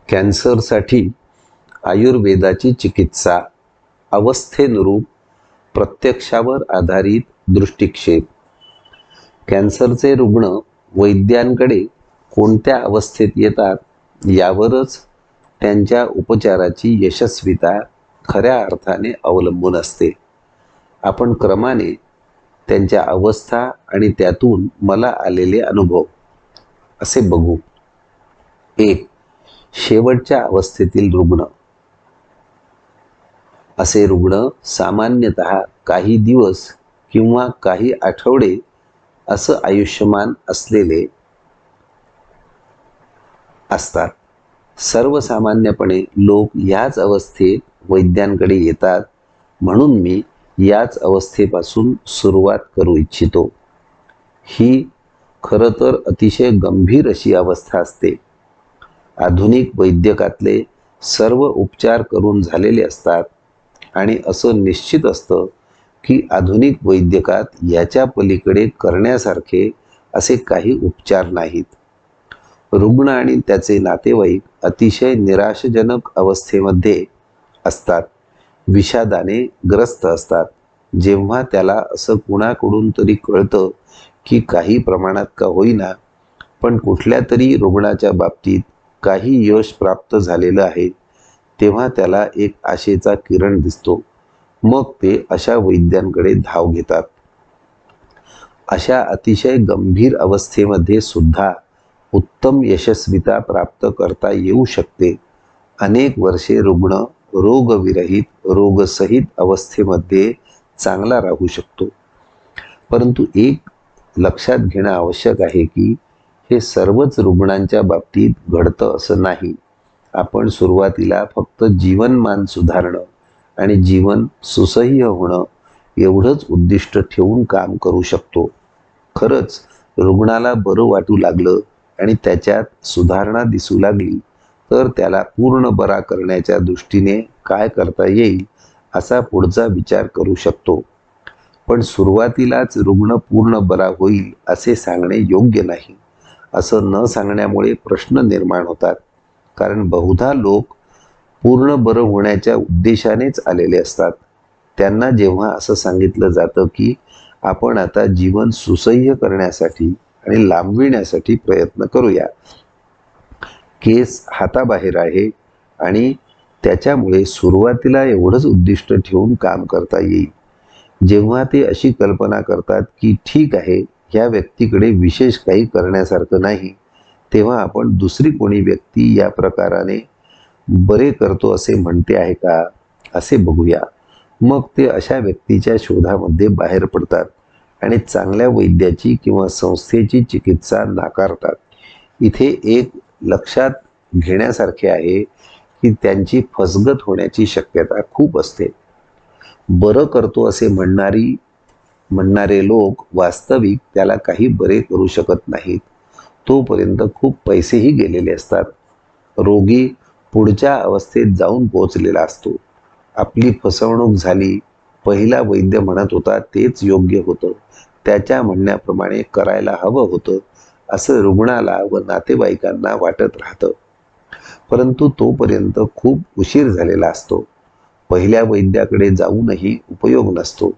कॅन्सरसाठी आयुर्वेदाची चिकित्सा, अवस्थेनुरूप प्रत्यक्षावर आधारित दृष्टिक्षेप. कॅन्सरचे रुग्ण वैद्यांकडे कोणत्या अवस्थेत येतात यावरच त्यांच्या उपचाराची यशस्वीता खऱ्या अर्थाने अवलंबून असते. आपण क्रमाने त्यांच्या अवस्था आणि त्यातून मला आलेले अनुभव असे बघू. 1. शेवटच्या अवस्थेतील रुग्ण. असे रुग्ण सामान्यतः काही दिवस किंवा काही आठवडे असं आयुष्यमान असलेले असतात. सर्वसामान्यपणे लोक याच अवस्थेत वैद्यांकडे येतात, म्हणून मी याच अवस्थेपासून सुरुवात करू इच्छितो. ही खरं तर अतिशय गंभीर अशी अवस्था असते. आधुनिक वैद्यकातले सर्व उपचार करून झालेले असतात आणि असं निश्चित असतं की आधुनिक वैद्यकात याच्या पलीकडे करण्यासारखे असे काही उपचार नाहीत. रुग्ण आणि त्याचे नातेवाईक अतिशय निराशजनक अवस्थेमध्ये असतात, विषादाने ग्रस्त असतात. जेव्हा त्याला असं कुणाकडून तरी कळतं की काही प्रमाणात का होईना पण कुठल्या तरी रुग्णाच्या बाबतीत काही यश प्राप्त झालेलं आहे, तेव्हा त्याला एक आशेचा किरण दिसतो. मग ते अशा वैद्यांकडे धाव घेतात. अशा अतिशय गंभीर अवस्थेमध्ये सुद्धा उत्तम यशस्वीता प्राप्त करता येऊ शकते. अनेक वर्षे रुग्ण रोगविरहित, रोगसहित अवस्थेमध्ये चांगला राहू शकतो. परंतु एक लक्षात घेणं आवश्यक आहे की हे सर्वच रुग्णांच्या बाबतीत घडतं असं नाही. आपण सुरुवातीला फक्त जीवनमान सुधारणं आणि जीवन सुसह्य होणं एवढंच उद्दिष्ट ठेवून काम करू शकतो. खरंच रुग्णाला बरं वाटू लागलं आणि त्याच्यात सुधारणा दिसू लागली तर त्याला पूर्ण बरा करण्याच्या दृष्टीने काय करता येईल असा पुढचा विचार करू शकतो. पण सुरुवातीलाच रुग्ण पूर्ण बरा होईल असे सांगणे योग्य नाही. असं न सांगण्यामुळे प्रश्न निर्माण होतात, कारण बहुधा लोक पूर्ण बरं होण्याच्या उद्देशानेच आलेले असतात. त्यांना जेव्हा असं सांगितलं जातं की आपण आता जीवन सुसह्य करण्यासाठी आणि लांबविण्यासाठी प्रयत्न करूया, केस हाताबाहेर आहे आणि त्याच्यामुळे सुरुवातीला एवढंच उद्दिष्ट ठेवून काम करता येईल. जेव्हा ते अशी कल्पना करतात की ठीक आहे, ह्या व्यक्तीकडे विशेष काही करण्यासारखं नाही, तेव्हा आपण दुसरी कोणी व्यक्ती या प्रकाराने बरे करतो असे म्हणते आहे का, असे बघूया. मग ते अशा व्यक्तीच्या शोधामध्ये बाहेर पडतात आणि चांगल्या वैद्याची किंवा संस्थेची चिकित्सा नाकारतात. इथे एक लक्षात घेण्यासारखे आहे की त्यांची फसगत होण्याची शक्यता खूप असते. बरं करतो असे म्हणणारे लोक वास्तविक त्याला काही बरे करू शकत नाहीत. तोपर्यंत खूप पैसेही गेलेले असतात. रोगी पुढच्या अवस्थेत जाऊन पोहोचलेला असतो. आपली फसवणूक झाली, पहिला वैद्य म्हणत होता तेच योग्य होतं, त्याच्या म्हणण्याप्रमाणे करायला हवं होतं, असं रुग्णाला व नातेवाईकांना वाटत राहतं. परंतु तोपर्यंत खूप उशीर झालेला असतो. पहिल्या वैद्याकडे जाऊनही उपयोग नसतो.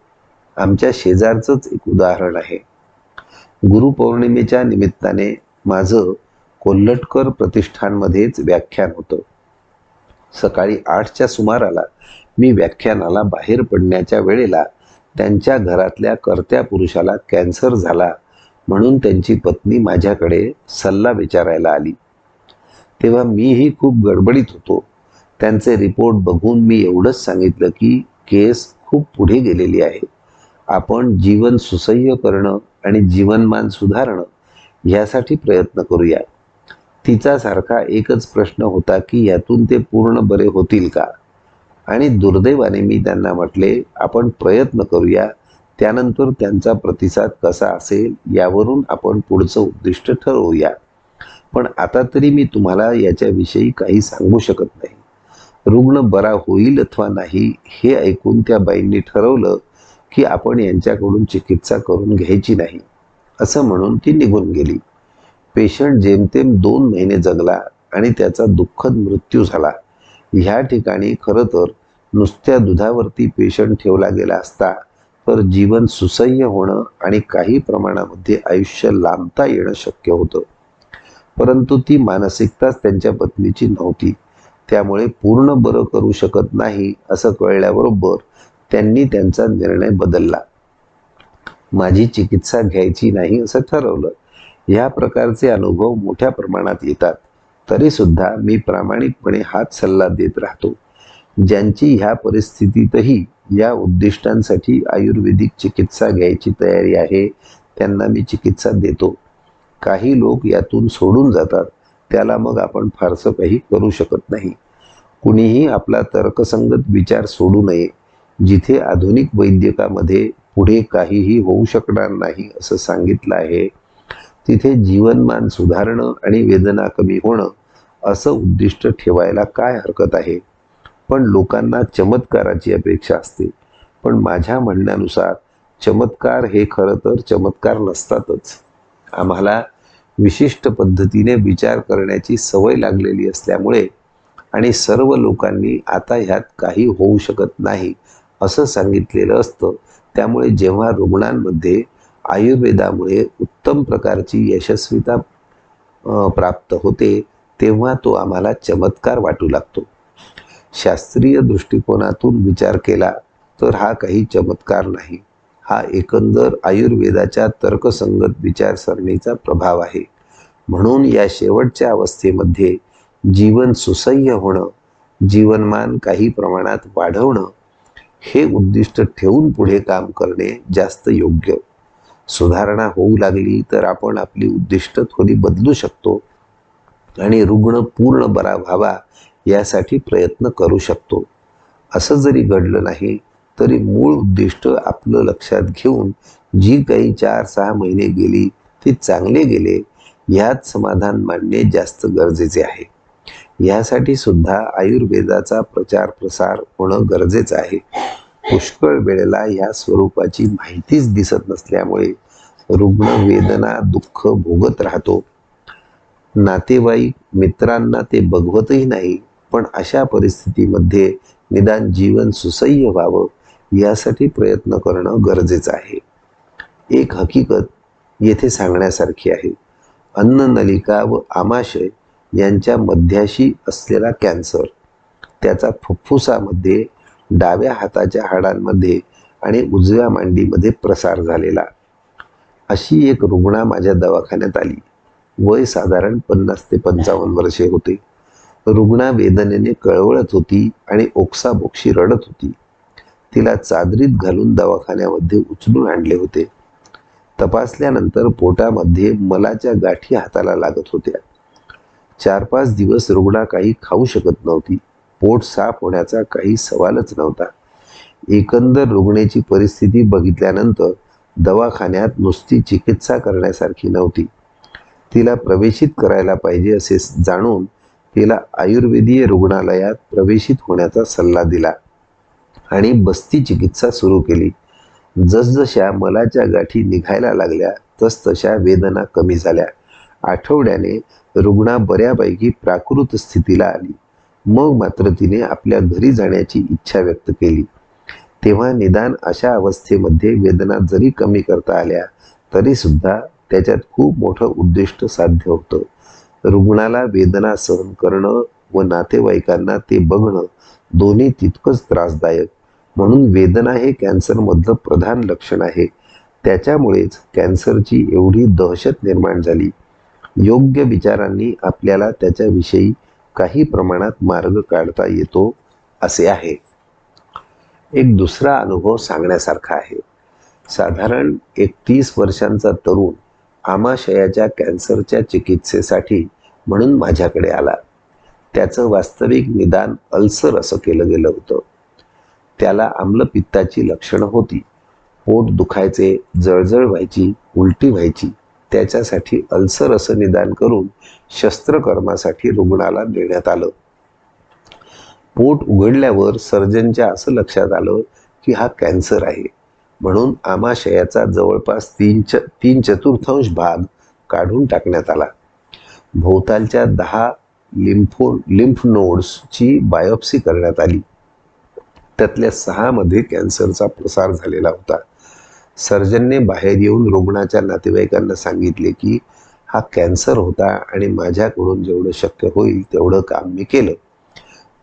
आमच्या शेजारचंच एक उदाहरण आहे. गुरुपौर्णिमेच्या निमित्ताने माझं कोल्हटकर प्रतिष्ठानमध्येच व्याख्यान होतं. सकाळी 8च्या सुमाराला मी व्याख्यानाला बाहेर पडण्याच्या वेळेला त्यांच्या घरातल्या कर्त्या पुरुषाला कॅन्सर झाला म्हणून त्यांची पत्नी माझ्याकडे सल्ला विचारायला आली. तेव्हा मीही खूप गडबडीत होतो. त्यांचे रिपोर्ट बघून मी एवढंच सांगितलं की केस खूप पुढे गेलेली आहे. आपण जीवन सुसह्य करणं आणि जीवनमान सुधारणं ह्यासाठी प्रयत्न करूया. तिचा सारखा एकच प्रश्न होता की यातून ते पूर्ण बरे होतील का. आणि दुर्दैवाने मी त्यांना म्हटले, आपण प्रयत्न करूया, त्यानंतर त्यांचा प्रतिसाद कसा असेल यावरून आपण पुढचं उद्दिष्ट ठरवूया. पण आता तरी मी तुम्हाला याच्याविषयी काही सांगू शकत नाही. रुग्ण बरा होईल अथवा नाही हे ऐकून त्या बाईंनी ठरवलं की आपण यांच्याकडून चिकित्सा करून घ्यायची नाही, असं म्हणून ती निघून गेली. पेशंट जेमतेम 2 महिने जगला आणि त्याचा दुःखद मृत्यू झाला. ह्या ठिकाणी खरं तर नुसत्या दुधावरती पेशंट ठेवला गेला असता तर जीवन सुसह्य होणं आणि काही प्रमाणामध्ये आयुष्य लांबता येणं शक्य होतं. परंतु ती मानसिकताच त्यांच्या पत्नीची नव्हती. त्यामुळे पूर्ण बरं करू शकत नाही असं कळल्याबरोबर त्यांनी त्यांचा निर्णय बदलला. माझी चिकित्सा घ्यायची नाही असं ठरवलं. ह्या प्रकारचे अनुभव मोठ्या प्रमाणात येतात. तरी सुद्धा मी प्रामाणिकपणे हाच सल्ला देत राहतो. ज्यांची ह्या परिस्थितीतही या उद्दिष्टांसाठी आयुर्वेदिक चिकित्सा घ्यायची तयारी आहे त्यांना मी चिकित्सा देतो. काही लोक यातून सोडून जातात, त्याला मग आपण फारसं काही करू शकत नाही. कुणीही आपला तर्कसंगत विचार सोडू नये. जिथे आधुनिक वैद्यकामध्ये पुढे काहीही होऊ शकणार नाही असं सांगितलं आहे, तिथे जीवनमान सुधारणं आणि वेदना कमी होणं असं उद्दिष्ट ठेवायला काय हरकत आहे. पण लोकांना चमत्काराची अपेक्षा असते. पण माझ्या म्हणण्यानुसार चमत्कार हे खरं तर चमत्कार नसतातच. आम्हाला विशिष्ट पद्धतीने विचार करण्याची सवय लागलेली असल्यामुळे आणि सर्व लोकांनी आता ह्यात काही होऊ शकत नाही असं सांगितलेलं असतं. त्यामुळे जेव्हा रुग्णांमध्ये आयुर्वेदामुळे उत्तम प्रकारची यशस्वीता प्राप्त होते तेव्हा तो आम्हाला चमत्कार वाटू लागतो. शास्त्रीय दृष्टिकोनातून विचार केला तर हा काही चमत्कार नाही. हा एकंदर आयुर्वेदाच्या तर्कसंगत विचारसरणीचा प्रभाव आहे. म्हणून या शेवटच्या अवस्थेमध्ये जीवन सुसह्य होणं, जीवनमान काही प्रमाणात वाढवणं हे उद्दिष्ट ठेवून पुढे काम करणे जास्त योग्य. सुधारणा होऊ लागली तर आपण आपली उद्दिष्ट थोडी बदलू शकतो आणि रुग्ण पूर्ण बरा व्हावा यासाठी प्रयत्न करू शकतो. असं जरी घडलं नाही तरी मूळ उद्दिष्ट आपलं लक्षात घेऊन जी काही 4-6 महिने गेली ती चांगले गेले ह्यात समाधान मानणे जास्त गरजेचे आहे. यासाठी सुद्धा आयुर्वेदाचा प्रचार प्रसार होणं गरजेचं आहे. पुष्कळ वेळेला या स्वरूपाची माहितीच दिसत नसल्यामुळे रुग्ण वेदना दुःख भोगत राहतो. नातेवाईक मित्रांना ते बघवतही नाही. पण अशा परिस्थितीमध्ये निदान जीवन सुसह्य व्हावं यासाठी प्रयत्न करणं गरजेचं आहे. एक हकीकत येथे सांगण्यासारखी आहे. अन्ननलिका व आमाशय यांच्या मध्याशी असलेला कॅन्सर, त्याचा फुफ्फुसामध्ये, डाव्या हाताच्या हाडांमध्ये आणि उजव्या मांडीमध्ये प्रसार झालेला. अशी एक रुग्णा माझ्या दवाखान्यात आली. वय साधारण 50 ते 55 वर्षे होते. रुग्णा वेदनेने कळवळत होती आणि ओक्साबोक्शी रडत होती. तिला चादरीत घालून दवाखान्यामध्ये उचलून आणले होते. तपासल्यानंतर पोटामध्ये मलाच्या गाठी हाताला लागत होत्या. 4-5 दिवस रुग्णा काही खाऊ शकत नव्हती. पोट साफ होण्याचा काही सवालच नव्हता. एकंदर रुग्णेची परिस्थिती बघितल्यानंतर दवाखान्यात नुसती चिकित्सा करण्यासारखी नव्हती. तिला प्रवेशित करायला पाहिजे असे जाणून तिला आयुर्वेदीय रुग्णालयात प्रवेशित होण्याचा सल्ला दिला आणि बस्ती चिकित्सा सुरू केली. जसजशा मलाच्या गाठी निघायला लागल्या तसतशा वेदना कमी झाल्या. आठवड्याने रुग्णा बऱ्यापैकी प्राकृत स्थितीला आली. मग मात्र तिने आपल्या घरी जाण्याची इच्छा व्यक्त केली. तेव्हा निदान अशा अवस्थेमध्ये वेदना जरी कमी करता आल्या तरी सुद्धा त्याच्यात खूप मोठं उद्दिष्ट साध्य होतं. रुग्णाला वेदना सहन करणं व नातेवाईकांना ते बघणं दोन्ही तितकंच त्रासदायक. म्हणून वेदना हे कॅन्सरमधलं प्रधान लक्षण आहे. त्याच्यामुळेच कॅन्सरची एवढी दहशत निर्माण झाली. योग्य विचारांनी आपल्याला त्याच्याविषयी काही प्रमाणात मार्ग काढता येतो असे आहे. एक दुसरा अनुभव सांगण्यासारखा आहे. साधारण 31 वर्षांचा तरुण आमाशयाच्या कॅन्सरच्या चिकित्सेसाठी म्हणून माझ्याकडे आला. त्याचं वास्तविक निदान अल्सर असं केलं गेलं होतं. त्याला आम्लपित्ताची लक्षणं होती. पोट दुखायचे, जळजळ व्हायची, उलटी व्हायची. त्याच्यासाठी अल्सर असं निदान करून शस्त्रकर्मासाठी रुग्णाला नेण्यात आलं. पोट उघडल्यावर सर्जनच्या असं लक्षात आलं की हा कॅन्सर आहे. म्हणून आमाशयाचा जवळपास 3/4 भाग काढून टाकण्यात आला. भोवतालच्या 10 लिम्फ नोड्सची बायोप्सी करण्यात आली. त्यातल्या 6 मध्ये कॅन्सरचा प्रसार झालेला होता. सर्जनने बाहेर येऊन रुग्णाच्या नातेवाईकांना सांगितले की हा कॅन्सर होता आणि माझ्याकडून जेवढं शक्य होईल तेवढं काम मी केलं.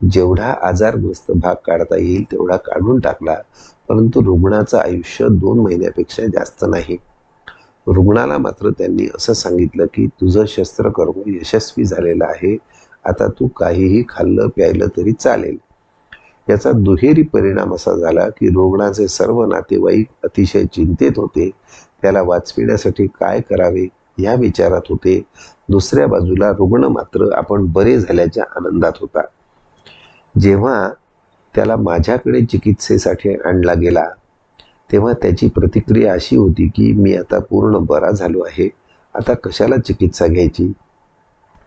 जेवढा आजारग्रस्त भाग काढता येईल तेवढा काढून टाकला, परंतु रुग्णाचं आयुष्य 2 महिन्यापेक्षा जास्त नाही. रुग्णाला मात्र त्यांनी असं सांगितलं की तुझं शस्त्रकर्म यशस्वी झालेलं आहे, आता तू काहीही खाल्लं प्यायलं तरी चालेल. याचा दुहेरी परिणाम असा झाला की रुग्णाचे सर्व नातेवाईक अतिशय चिंतेत होते. त्याला वाचविण्यासाठी काय करावे या विचारात होते. दुसऱ्या बाजूला रुग्ण मात्र आपण बरे झाल्याच्या आनंदात होता. जेव्हा त्याला माझ्याकडे चिकित्सेसाठी आणला गेला तेव्हा त्याची प्रतिक्रिया अशी होती की मी आता पूर्ण बरा झालो आहे, आता कशाला चिकित्सा घ्यायची.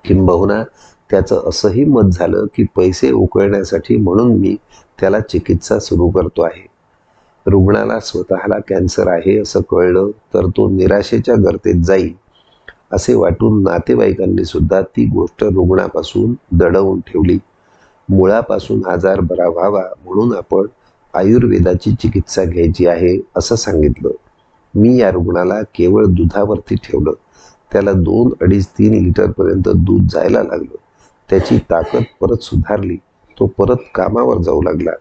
किंबहुना त्याचं असंही मत झालं की पैसे उकळण्यासाठी म्हणून मी त्याला चिकित्सा सुरू करतो आहे. रुग्णाला स्वतःला कॅन्सर आहे असं कळलं तर तो निराशेच्या गर्तेत जाईल असे वाटून नातेवाईकांनी सुद्धा ती गोष्ट रुग्णापासून दडवून ठेवली. मुळापासून आजार बरा व्हावा म्हणून आपण आयुर्वेदाची चिकित्सा घ्यायची आहे असं सांगितलं. मी या रुग्णाला केवळ दुधावरती ठेवलं. त्याला 2, 2.5, 3 लिटरपर्यंत दूध जायला लागलं. त्याची ताकद परत सुधारली. तो परत कामावर जाऊ लागला.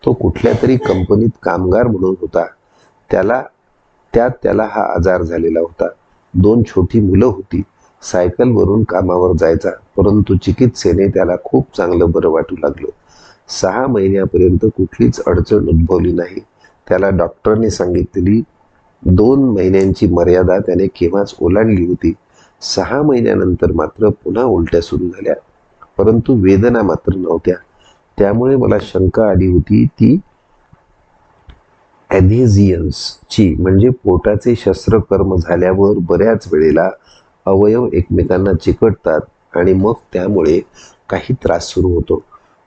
तो कुठल्या तरी कंपनीत कामगार म्हणून होता. त्याला हा आजार झालेला होता. 2 छोटी मुलं होती. सायकलवरून कामावर जायचा, परंतु चिकित्सेने त्याला खूप चांगलं बरं वाटू लागलं. 6 महिन्यापर्यंत कुठलीच अडचण उद्भवली नाही. त्याला डॉक्टरने सांगितलेली 2 महिन्यांची मर्यादा त्याने केव्हाच ओलांडली होती. 6 महिन्यानंतर मात्र पुन्हा उलट्या सुरू झाल्या, परंतु वेदना मात्र नव्हत्या. त्यामुळे मला शंका आली होती ती ॲधेझियन्सची, म्हणजे पोटाचे शस्त्रकर्म झाल्यावर बऱ्याच वेळेला अवयव एकमेकांना चिकटतात आणि मग त्यामुळे काही त्रास सुरू होतो.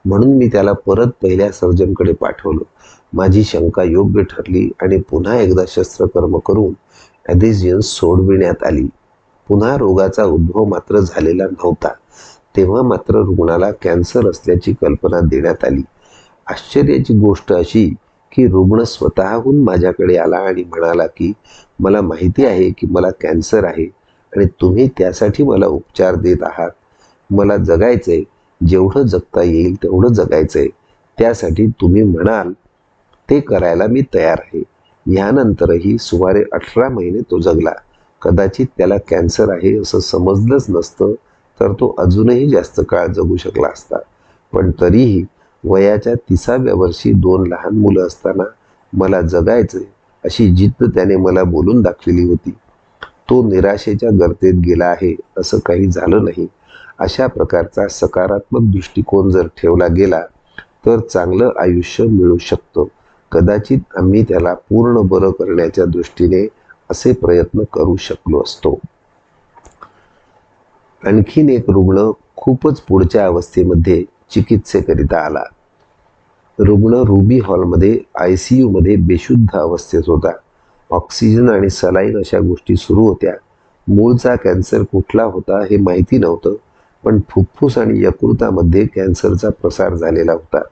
म्हणून मी त्याला परत पहिल्या सर्जनकडे पाठवलं. माझी शंका योग्य ठरली आणि पुन्हा एकदा शस्त्रकर्म करून ॲधेझियन्स सोडविण्यात आली. पुन्हा रोगाचा उद्भव मात्र झालेला नव्हता. तेव्हा मात्र रुग्णाला कॅन्सर असल्याची कल्पना देण्यात आली. आश्चर्याची गोष्ट अशी की रुग्ण स्वतःहून माझ्याकडे आला आणि म्हणाला की मला माहिती आहे की मला कॅन्सर आहे आणि तुम्ही त्यासाठी मला उपचार देत आहात. मला जगायचंय, जेवढं जगता येईल तेवढं जगायचंय. त्यासाठी तुम्ही म्हणाल ते करायला मी तयार आहे. यानंतरही सुमारे 18 महिने तो जगला. कदाचित त्याला कॅन्सर आहे असं समजलंच नसतं तर तो अजूनही जास्त काळ जगू शकला असता. पण तरीही वयाच्या 30व्या वर्षी 2 लहान मुलं असताना मला जगायचंय अशी जिद्द त्याने मला बोलून दाखविली होती. तो निराशेच्या गर्तेत गेला आहे असं काही झालं नाही. अशा प्रकारचा सकारात्मक दृष्टिकोन जर ठेवला गेला तर चांगलं आयुष्य मिळू शकतं. कदाचित आम्ही त्याला पूर्ण बरं करण्याच्या दृष्टीने असे प्रयत्न करू शकलो असतो. आणखीन एक रुग्ण खूपच पुढच्या अवस्थेमध्ये चिकित्सेकरिता आला. रुग्ण रुबी हॉलमध्ये ICU मध्ये बेशुद्ध अवस्थेत होता. ऑक्सिजन आणि सलाईन अशा गोष्टी सुरू होत्या. मूळचा कॅन्सर कुठला होता हे माहिती नव्हतं, पण फुफ्फुस आणि यकृतामध्ये कॅन्सरचा प्रसार झालेला होता.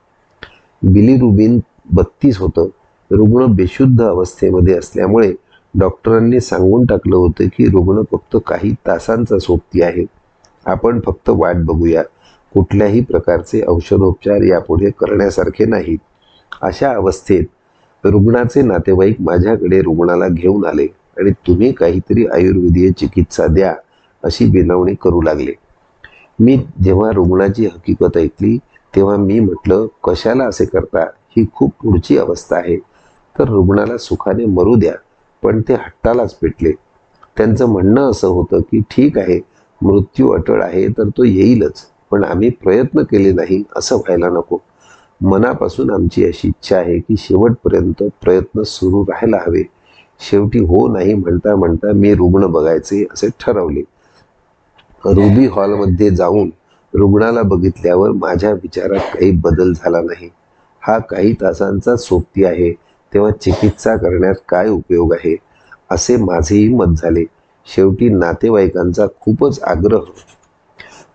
बिलिरुबिन 32 होतं. रुग्ण बेशुद्ध अवस्थेमध्ये असल्यामुळे डॉक्टरांनी सांगून टाकलं होतं की रुग्ण फक्त काही तासांचा सोबती आहे. आपण फक्त वाट बघूया. कुठल्याही प्रकारचे औषधोपचार यापुढे करण्यासारखे नाहीत. अशा अवस्थेत रुग्णाचे नातेवाईक माझ्याकडे रुग्णाला घेऊन आले आणि तुम्ही काहीतरी आयुर्वेदीय चिकित्सा द्या अशी विनवणी करू लागले. मी जेव्हा रुग्णाची हकीकत ऐकली तेव्हा मी म्हटलं कशाला असे करता, ही खूप पुढची अवस्था आहे. तर रुग्णाला सुखाने मरू द्या. पण ते हट्टालाच पेटले. त्यांचं म्हणणं असं होतं की ठीक आहे, मृत्यू अटळ आहे तर तो येईलच, पण आम्ही प्रयत्न केले नाही असं व्हायला नको. मनापासून आमची अशी इच्छा आहे की शेवटपर्यंत प्रयत्न सुरू राहायला हवे. शेवटी हो नाही म्हणता म्हणता मी रुग्ण बघायचे असे ठरवले. रुबी हॉलमध्ये जाऊन रुग्णाला बघितल्यावर माझ्या विचारात काही बदल झाला नाही. हा काही तासांचा सोबती आहे, तेव्हा चिकित्सा करण्यात काय उपयोग आहे असे माझेही मत झाले. शेवटी नातेवाईकांचा खूपच आग्रह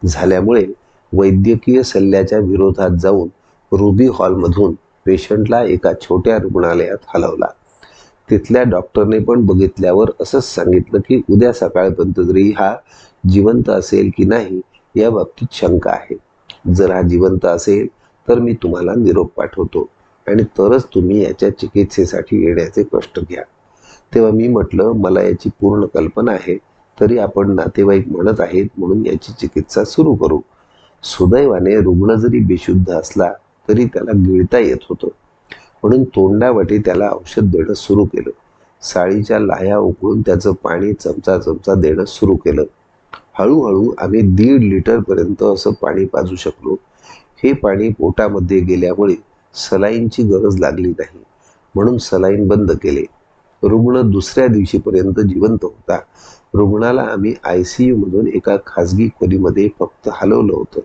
झाल्यामुळे वैद्यकीय सल्ल्याच्या विरोधात जाऊन रुबी हॉलमधून पेशंटला एका छोट्या रुग्णालयात हलवला. तिथल्या डॉक्टरने पण बघितल्यावर असंच सांगितलं की उद्या सकाळपर्यंत जरी हा जिवंत असेल की नाही या बाबतीत शंका आहे. जर हा जिवंत असेल तर मी तुम्हाला निरोप पाठवतो आणि तरच तुम्ही याच्या चिकित्सेसाठी येण्याचे कष्ट घ्या. तेव्हा मी म्हटलं, मला याची पूर्ण कल्पना आहे, तरी आपण नातेवाईक म्हणत आहेत म्हणून याची चिकित्सा सुरू करू. सुदैवाने रुग्ण जरी बेशुद्ध असला तरी त्याला गिळता येत होतं, म्हणून तोंडावाटे त्याला औषध देणं सुरू केलं. साळीच्या लाह्या उकळून त्याचं पाणी चमचा चमचा देणं सुरू केलं. हळूहळू आम्ही 1.5 लिटर पर्यंत असं पाणी पाजू शकलो. हे पाणी पोटामध्ये गेल्यामुळे सलाईनची गरज लागली नाही, म्हणून सलाईन बंद केले. रुग्ण दुसऱ्या दिवशीपर्यंत जिवंत होता. रुग्णाला आम्ही ICU मधून एका खाजगी खोलीमध्ये फक्त हलवलं होतं.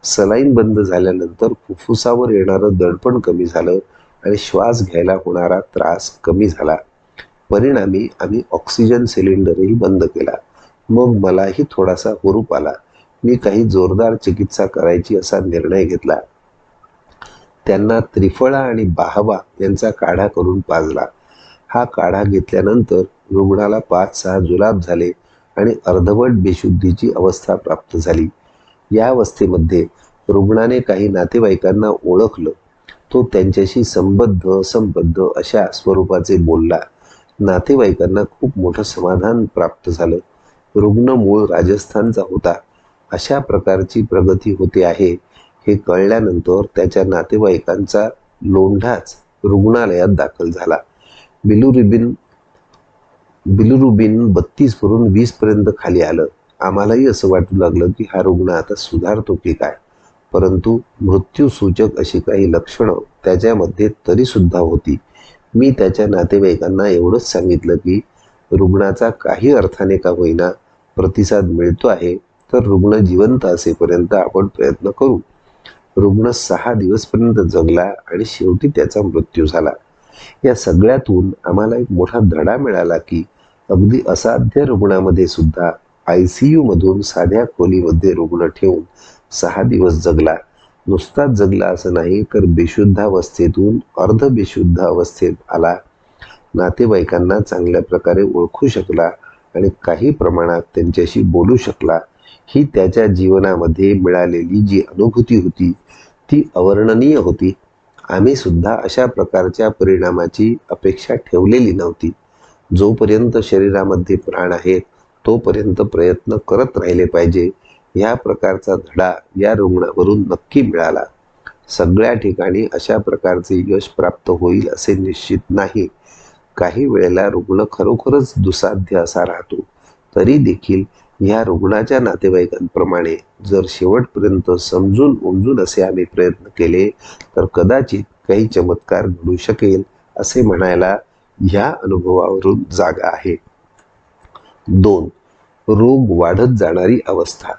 सलाईन बंद झाल्यानंतर फुफ्फुसावर येणारं दडपण कमी झालं आणि श्वास घ्यायला होणारा त्रास कमी झाला. परिणामी आम्ही ऑक्सिजन सिलेंडरही बंद केला. मग मलाही थोडासा हुरूप आला. मी काही जोरदार चिकित्सा करायची असा निर्णय घेतला. त्यांना त्रिफळा आणि बाहवा यांचा काढा करून पाजला. हा काढा घेतल्यानंतर रुग्णाला 5-6 जुलाब झाले आणि अर्धवट बेशुद्धीची अवस्था प्राप्त झाली. या अवस्थेमध्ये रुग्णाने काही नातेवाईकांना ओळखलं. तो त्यांच्याशी संबद्ध अशा स्वरूपाचे बोलला. नातेवाईकांना खूप मोठं समाधान प्राप्त झालं. रुग्ण मूळ राजस्थानचा होता. अशा प्रकारची प्रगती होते आहे हे कळल्यानंतर त्याच्या नातेवाईकांचा लोंढाच रुग्णालयात दाखल झाला. बिलिरुबिन 32 वरून 20 पर्यंत खाली आलं. आम्हालाही असं वाटू लागलं की हा रुग्ण आता सुधारतो की काय, परंतु मृत्यूसूचक अशी काही लक्षणं त्याच्यामध्ये तरी सुद्धा होती. मी त्याच्या नातेवाईकांना एवढंच सांगितलं की रुग्णाचा काही अर्थाने का होईना प्रतिसाद मिळतो आहे, तर रुग्ण जिवंत असेपर्यंत आपण प्रयत्न करू. रुग्ण 6 दिवसपर्यंत जगला आणि शेवटी त्याचा मृत्यू झाला. या सगळ्यातून आम्हाला एक मोठा धडा मिळाला की अगदी असाध्य रुग्णामध्ये सुद्धा ICU मधून साध्या खोलीमध्ये रुग्ण ठेवून 6 दिवस जगला. नुसताच जगला असं नाही, तर बेशुद्धावस्थेतून अर्धबेशुद्ध अवस्थेत आला. नातेवाईकांना चांगल्या प्रकारे ओळखू शकला आणि काही प्रमाणात त्यांच्याशी बोलू शकला. ही त्याच्या जीवनामध्ये मिळालेली जी अनुभूती होती ती अवर्णनीय होती. आम्ही सुद्धा अशा प्रकारच्या परिणामाची अपेक्षा ठेवलेली नव्हती. जोपर्यंत शरीरामध्ये प्राण आहेत तोपर्यंत प्रयत्न करत राहिले पाहिजे. या प्रकारचा धडा या रुग्णावरून नक्की मिळाला. सगळ्या ठिकाणी अशा प्रकारचे यश प्राप्त होईल असे निश्चित नाही. काही वेळेला रुग्ण खरोखरच दुसाध्य असा राहतो. तरी देखील या रुग्णाच्या नातेवाईकांप्रमाणे जर शेवटपर्यंत समजून उमजून असे आम्ही प्रयत्न केले तर कदाचित काही चमत्कार घडू शकेल असे म्हणायला ह्या अनुभवावरून जागा आहे. 2. रोग वाढत जाणारी अवस्था.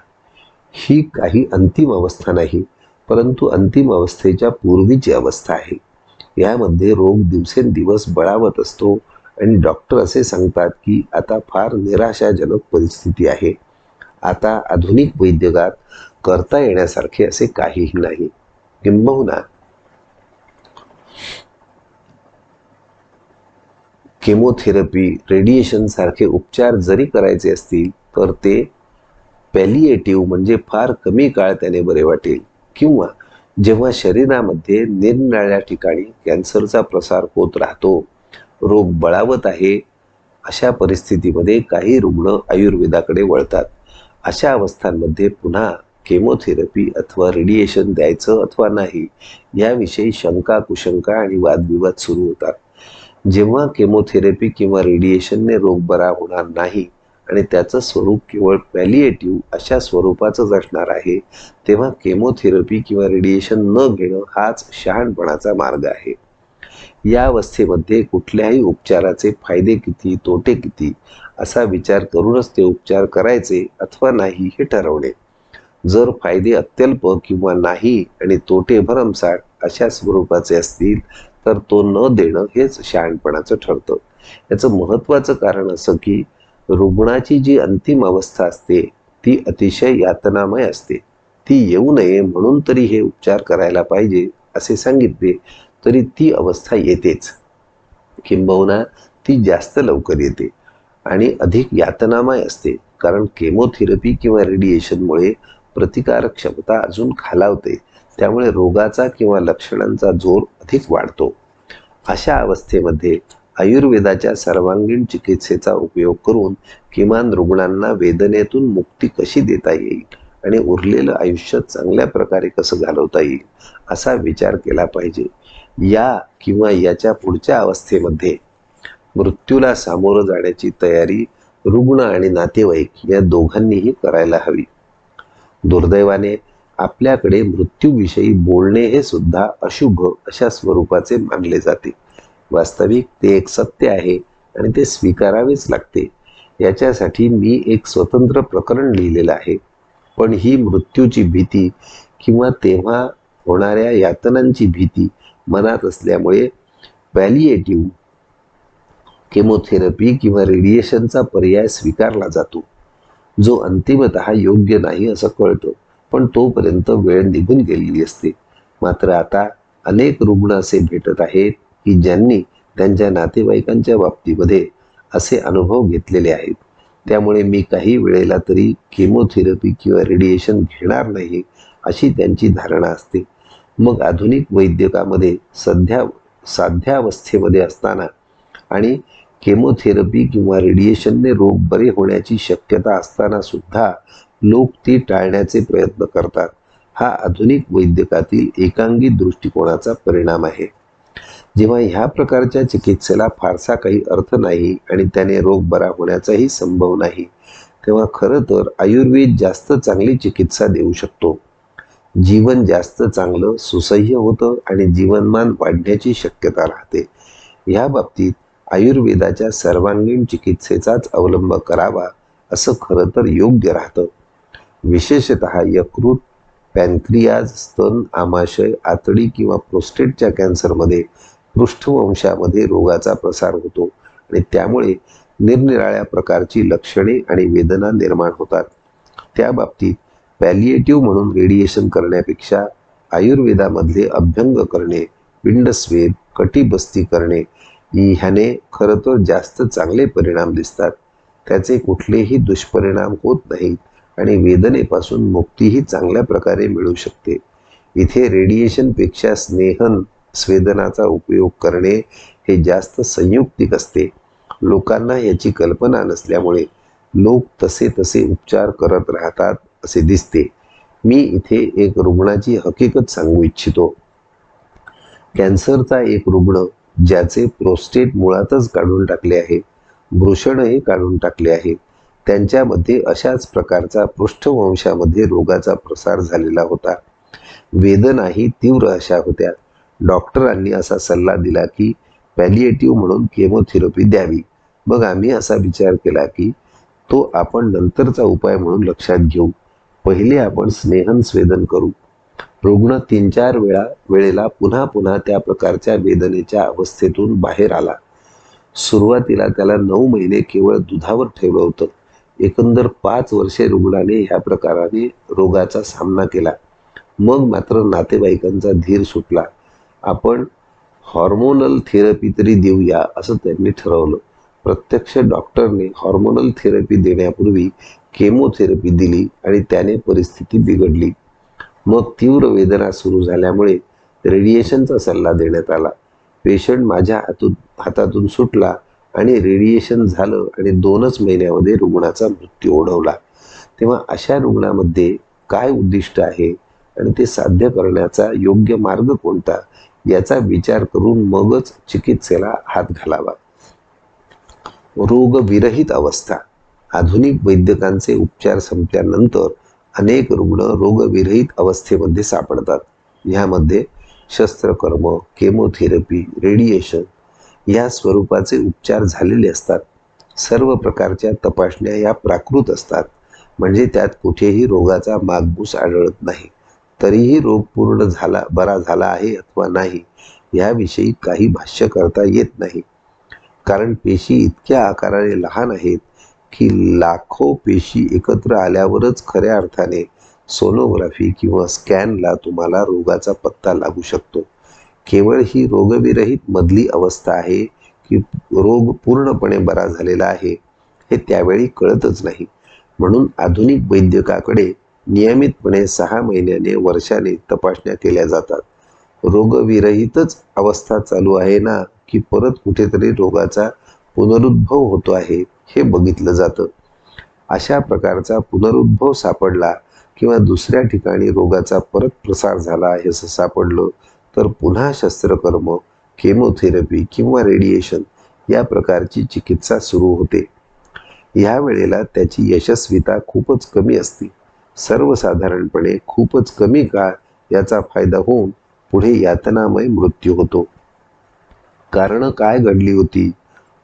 ही काही अंतिम अवस्था नाही, परंतु अंतिम अवस्थेच्या पूर्वीची अवस्था आहे. यामध्ये रोग दिवसेंदिवस बळावत असतो आणि डॉक्टर असे सांगतात की आता फार निराशाजनक परिस्थिती आहे. आता आधुनिक वैद्यकात करता येण्यासारखे असे काहीही नाही. किंबहुना केमोथेरपी, रेडिएशन सारखे उपचार जरी करायचे असतील तर ते पॅलिएटिव्ह म्हणजे फार कमी काळ त्याने बरे वाटेल. किंवा जेव्हा शरीरामध्ये निरनिराळ्या ठिकाणी कॅन्सरचा प्रसार होत राहतो, रोग बळावत आहे, अशा परिस्थितीमध्ये काही रुग्ण आयुर्वेदाकडे वळतात. अशा अवस्थांमध्ये पुन्हा केमोथेरपी अथवा रेडिएशन द्यायचं अथवा नाही याविषयी शंका कुशंका आणि वादविवाद सुरू होतात. जेव्हा केमोथेरपी किंवा रेडिएशनने रोग बरा होणार नाही आणि त्याचं स्वरूप केवळ पॅलिएटिव्ह अशा स्वरूपाचंच असणार आहे, तेव्हा केमोथेरपी किंवा रेडिएशन न घेणं हाच शहाणपणाचा मार्ग आहे. या अवस्थेमध्ये कुठल्याही उपचाराचे फायदे किती, तोटे किती असा विचार करूनच ते उपचार करायचे अथवा नाही हे ठरवणे. जर फायदे अत्यल्प किंवा नाही आणि तोटे भरमसाठ अशा स्वरूपाचे असतील तर तो न देणं हेच शहाणपणाचं ठरतं. याचं महत्त्वाचं कारण असं की रुग्णाची जी अंतिम अवस्था असते ती अतिशय यातनामय असते. ती येऊ नये म्हणून तरी हे उपचार करायला पाहिजे असे सांगितले तरी ती अवस्था येतेच. किंबहुना ती जास्त लवकर येते आणि अधिक यातनामय असते, कारण केमोथेरपी किंवा रेडिएशनमुळे प्रतिकारक क्षमता अजून खालावते. त्यामुळे रोगाचा किंवा लक्षणांचा जोर अधिक वाढतो. अशा अवस्थेमध्ये आयुर्वेदाच्या सर्वांगीण चिकित्सेचा उपयोग करून किमान रुग्णांना वेदनेतून मुक्ती कशी देता येईल आणि उरलेलं आयुष्य चांगल्या प्रकारे कसं घालवता येईल असा विचार केला पाहिजे. या किंवा याच्या पुढच्या अवस्थेमध्ये मृत्यूला सामोरं जाण्याची तयारी रुग्ण आणि नातेवाईक या दोघांनीही करायला हवी. दुर्दैवाने आपल्याकडे मृत्यूविषयी बोलणे हे सुद्धा अशुभ अशा स्वरूपाचे मानले जाते. वास्तविक ते एक सत्य आहे आणि ते स्वीकारावेच लागते. याच्यासाठी मी एक स्वतंत्र प्रकरण लिहिलेलं आहे. पण ही मृत्यूची भीती किंवा तेव्हा होणाऱ्या यातनांची भीती मनात असल्यामुळे पॅलिएटिव्ह केमोथेरपी किंवा रेडिएशनचा पर्याय स्वीकारला जातो, जो अंतिमतः योग्य नाही असं कळतं. पण तोपर्यंत वेळ निघून गेलेली असते. मात्र आता अनेक रुग्ण असे भेटत आहेत की ज्यांनी त्यांच्या नातेवाईकांच्या बाबतीमध्ये असे अनुभव घेतलेले आहेत. त्यामुळे मी काही वेळेला तरी केमोथेरपी किंवा रेडिएशन घेणार नाही अशी त्यांची धारणा असते. मग आधुनिक वैद्यकामध्ये साध्यावस्थेमध्ये असताना आणि केमोथेरपी किंवा रेडिएशनने रोग बरे होण्याची शक्यता असताना सुद्धा लोक ती टाळण्याचे प्रयत्न करतात. हा आधुनिक वैद्यकातील एकांगी दृष्टिकोनाचा परिणाम आहे. जेव्हा ह्या प्रकारच्या चिकित्सेला फारसा काही अर्थ नाही आणि त्याने रोग बरा होण्याचाही संभव नाही, तेव्हा खरं तर आयुर्वेद जास्त चांगली चिकित्सा देऊ शकतो. जीवन जास्त चांगलं सुसह्य होतं आणि जीवनमान वाढण्याची शक्यता राहते. ह्या बाबतीत आयुर्वेदाच्या सर्वांगीण चिकित्सेचाच अवलंब करावा असं खरं तर योग्य राहतं. विशेषतः यकृत, पॅनक्रियाज, स्तन, आमाशय, आतडी किंवा प्रोस्टेटच्या कॅन्सरमध्ये पृष्ठवंशामध्ये रोगाचा प्रसार होतो आणि त्यामुळे निरनिराळ्या प्रकारची लक्षणे आणि वेदना निर्माण होतात. त्या बाबतीत पॅलिएटिव्ह म्हणून रेडिएशन करण्यापेक्षा आयुर्वेदामधले अभ्यंग करणे, पिंडस्वेद, कटिबस्ती करणे ह्याने खरं तर जास्त चांगले परिणाम दिसतात. त्याचे कुठलेही दुष्परिणाम होत नाहीत आणि वेदनेपासून मुक्तीही चांगल्या प्रकारे मिळू शकते. इथे रेडिएशनपेक्षा स्नेहन स्वेदनाचा उपयोग करणे हे जास्त संयुक्तिक असते. लोकांना याची कल्पना नसल्यामुळे लोक तसे तसे उपचार करत राहतात असे दिसते. मी इथे एक रुग्णाची हकीकत सांगू इच्छितो. कॅन्सरचा एक रुग्ण ज्याचे प्रोस्टेट मुळातच काढून टाकले आहे, वृषणही काढून टाकले आहे, त्यांच्यामध्ये अशाच प्रकारचा पृष्ठवंशामध्ये रोगाचा प्रसार झालेला होता. वेदनाही तीव्र अशा होत्या. डॉक्टरांनी असा सल्ला दिला की पॅलिएटिव्ह म्हणून केमोथेरपी द्यावी. मग आम्ही असा विचार केला की तो आपण नंतरचा उपाय म्हणून लक्षात घेऊ. पहिले आपण स्नेहन स्वेदन करू. रुग्ण 3-4 वेळेला पुन्हा पुन्हा त्या प्रकारच्या वेदनेच्या अवस्थेतून बाहेर आला. सुरुवातीला त्याला 9 महिने केवळ दुधावर ठेवलं होतं. एकंदर 5 वर्षे रुग्णाने ह्या प्रकाराने रोगाचा सामना केला. मग मात्र नातेवाईकांचा धीर सुटला. आपण हॉर्मोनल थेरपी तरी देऊया असं त्यांनी ठरवलं. प्रत्यक्ष डॉक्टरने हॉर्मोनल थेरपी देण्यापूर्वी केमोथेरपी दिली आणि त्याने परिस्थिती बिघडली. मग तीव्र वेदना सुरू झाल्यामुळे रेडिएशनचा सल्ला देण्यात आला. पेशंट माझ्या हातातून सुटला आणि रेडिएशन झालं आणि 2च महिन्यामध्ये रुग्णाचा मृत्यू ओढवला. तेव्हा अशा रुग्णामध्ये काय उद्दिष्ट आहे आणि ते साध्य करण्याचा योग्य मार्ग कोणता याचा विचार करून मगच चिकित्सेला हात घालावा. रोगविरहित अवस्था. आधुनिक वैद्यकांचे उपचार संपल्यानंतर अनेक रुग्ण रोगविरहित अवस्थेमध्ये सापडतात. ह्यामध्ये शस्त्रकर्म, केमोथेरपी, रेडिएशन या स्वरूपाचे उपचार झालेले असतात. सर्व प्रकारच्या तपासण्या या प्राकृत असतात, म्हणजे त्यात कुठेही रोगाचा मागमूस आढळत नाही. तरीही रोग पूर्ण बरा झाला आहे अथवा नाही याविषयी काही भाष्य करता येत नाही, कारण पेशी इतक्या आकाराने लहान आहेत की लाखो पेशी एकत्र आल्यावरच खऱ्या अर्थाने सोनोग्राफी किंवा स्कॅनला तुम्हाला रोगाचा पत्ता लागू शकतो. केवळ ही रोगविरहित मधली अवस्था आहे की रोग पूर्णपणे बरा झालेला आहे हे त्यावेळी कळतच नाही. म्हणून आधुनिक वैद्यकाकडे नियमितपणे 6 महिन्याने वर्षाने तपासण्या केल्या जातात. रोगविरहितच अवस्था चालू आहे ना, की परत कुठेतरी रोगाचा पुनरुद्भव होतो आहे हे बघितलं जातं. अशा प्रकारचा पुनरुद्भव सापडला किंवा दुसऱ्या ठिकाणी रोगाचा परत प्रसार झाला हे सापडलं तर पुन्हा शस्त्रकर्म, केमोथेरपी किंवा रेडिएशन या प्रकारची चिकित्सा सुरू होते. या वेळेला त्याची यशस्वीता खूपच कमी असते. सर्वसाधारणपणे खूपच कमी काळ याचा फायदा होऊन पुढे यातनामय मृत्यू होतो. कारणं काय घडली होती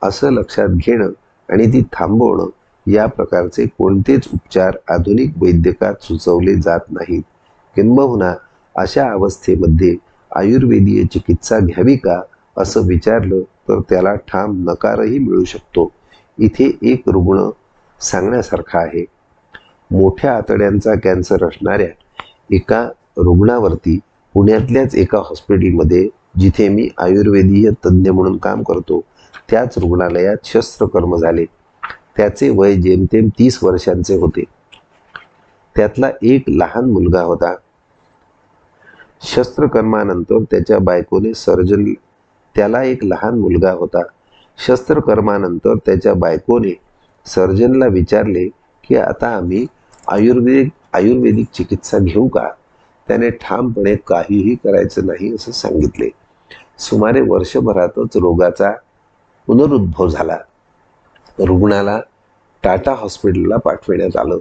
असं लक्षात घेणं आणि ती थांबवणं या प्रकारचे कोणतेच उपचार आधुनिक वैद्यकात सुचवले जात नाहीत. किंबहुना अशा अवस्थेमध्ये आयुर्वेदीय चिकित्सा घ्यावी का असं विचारलं तर त्याला ठाम नकारही मिळू शकतो. इथे एक रुग्ण सांगण्यासारखा आहे. मोठ्या आतड्यांचा कॅन्सर असणाऱ्या एका रुग्णावरती पुण्यातल्याच एका हॉस्पिटलमध्ये, जिथे मी आयुर्वेदीय तज्ज्ञ म्हणून काम करतो, त्याच रुग्णालयात शस्त्रकर्म झाले. त्याचे वय जेमतेम 30 वर्षांचे होते. त्यातला एक लहान मुलगा होता. शस्त्रकर्मानंतर त्याच्या बायकोने त्याला एक लहान मुलगा होता. शस्त्रकर्मानंतर त्याच्या बायकोने सर्जनला विचारले की आता आम्ही आयुर्वेदिक चिकित्सा घेऊ का? त्याने ठामपणे काहीही करायचं नाही असं सांगितले. सुमारे वर्षभरातच रोगाचा पुनरुद्भव झाला. रुग्णाला टाटा हॉस्पिटलला पाठविण्यात आलं.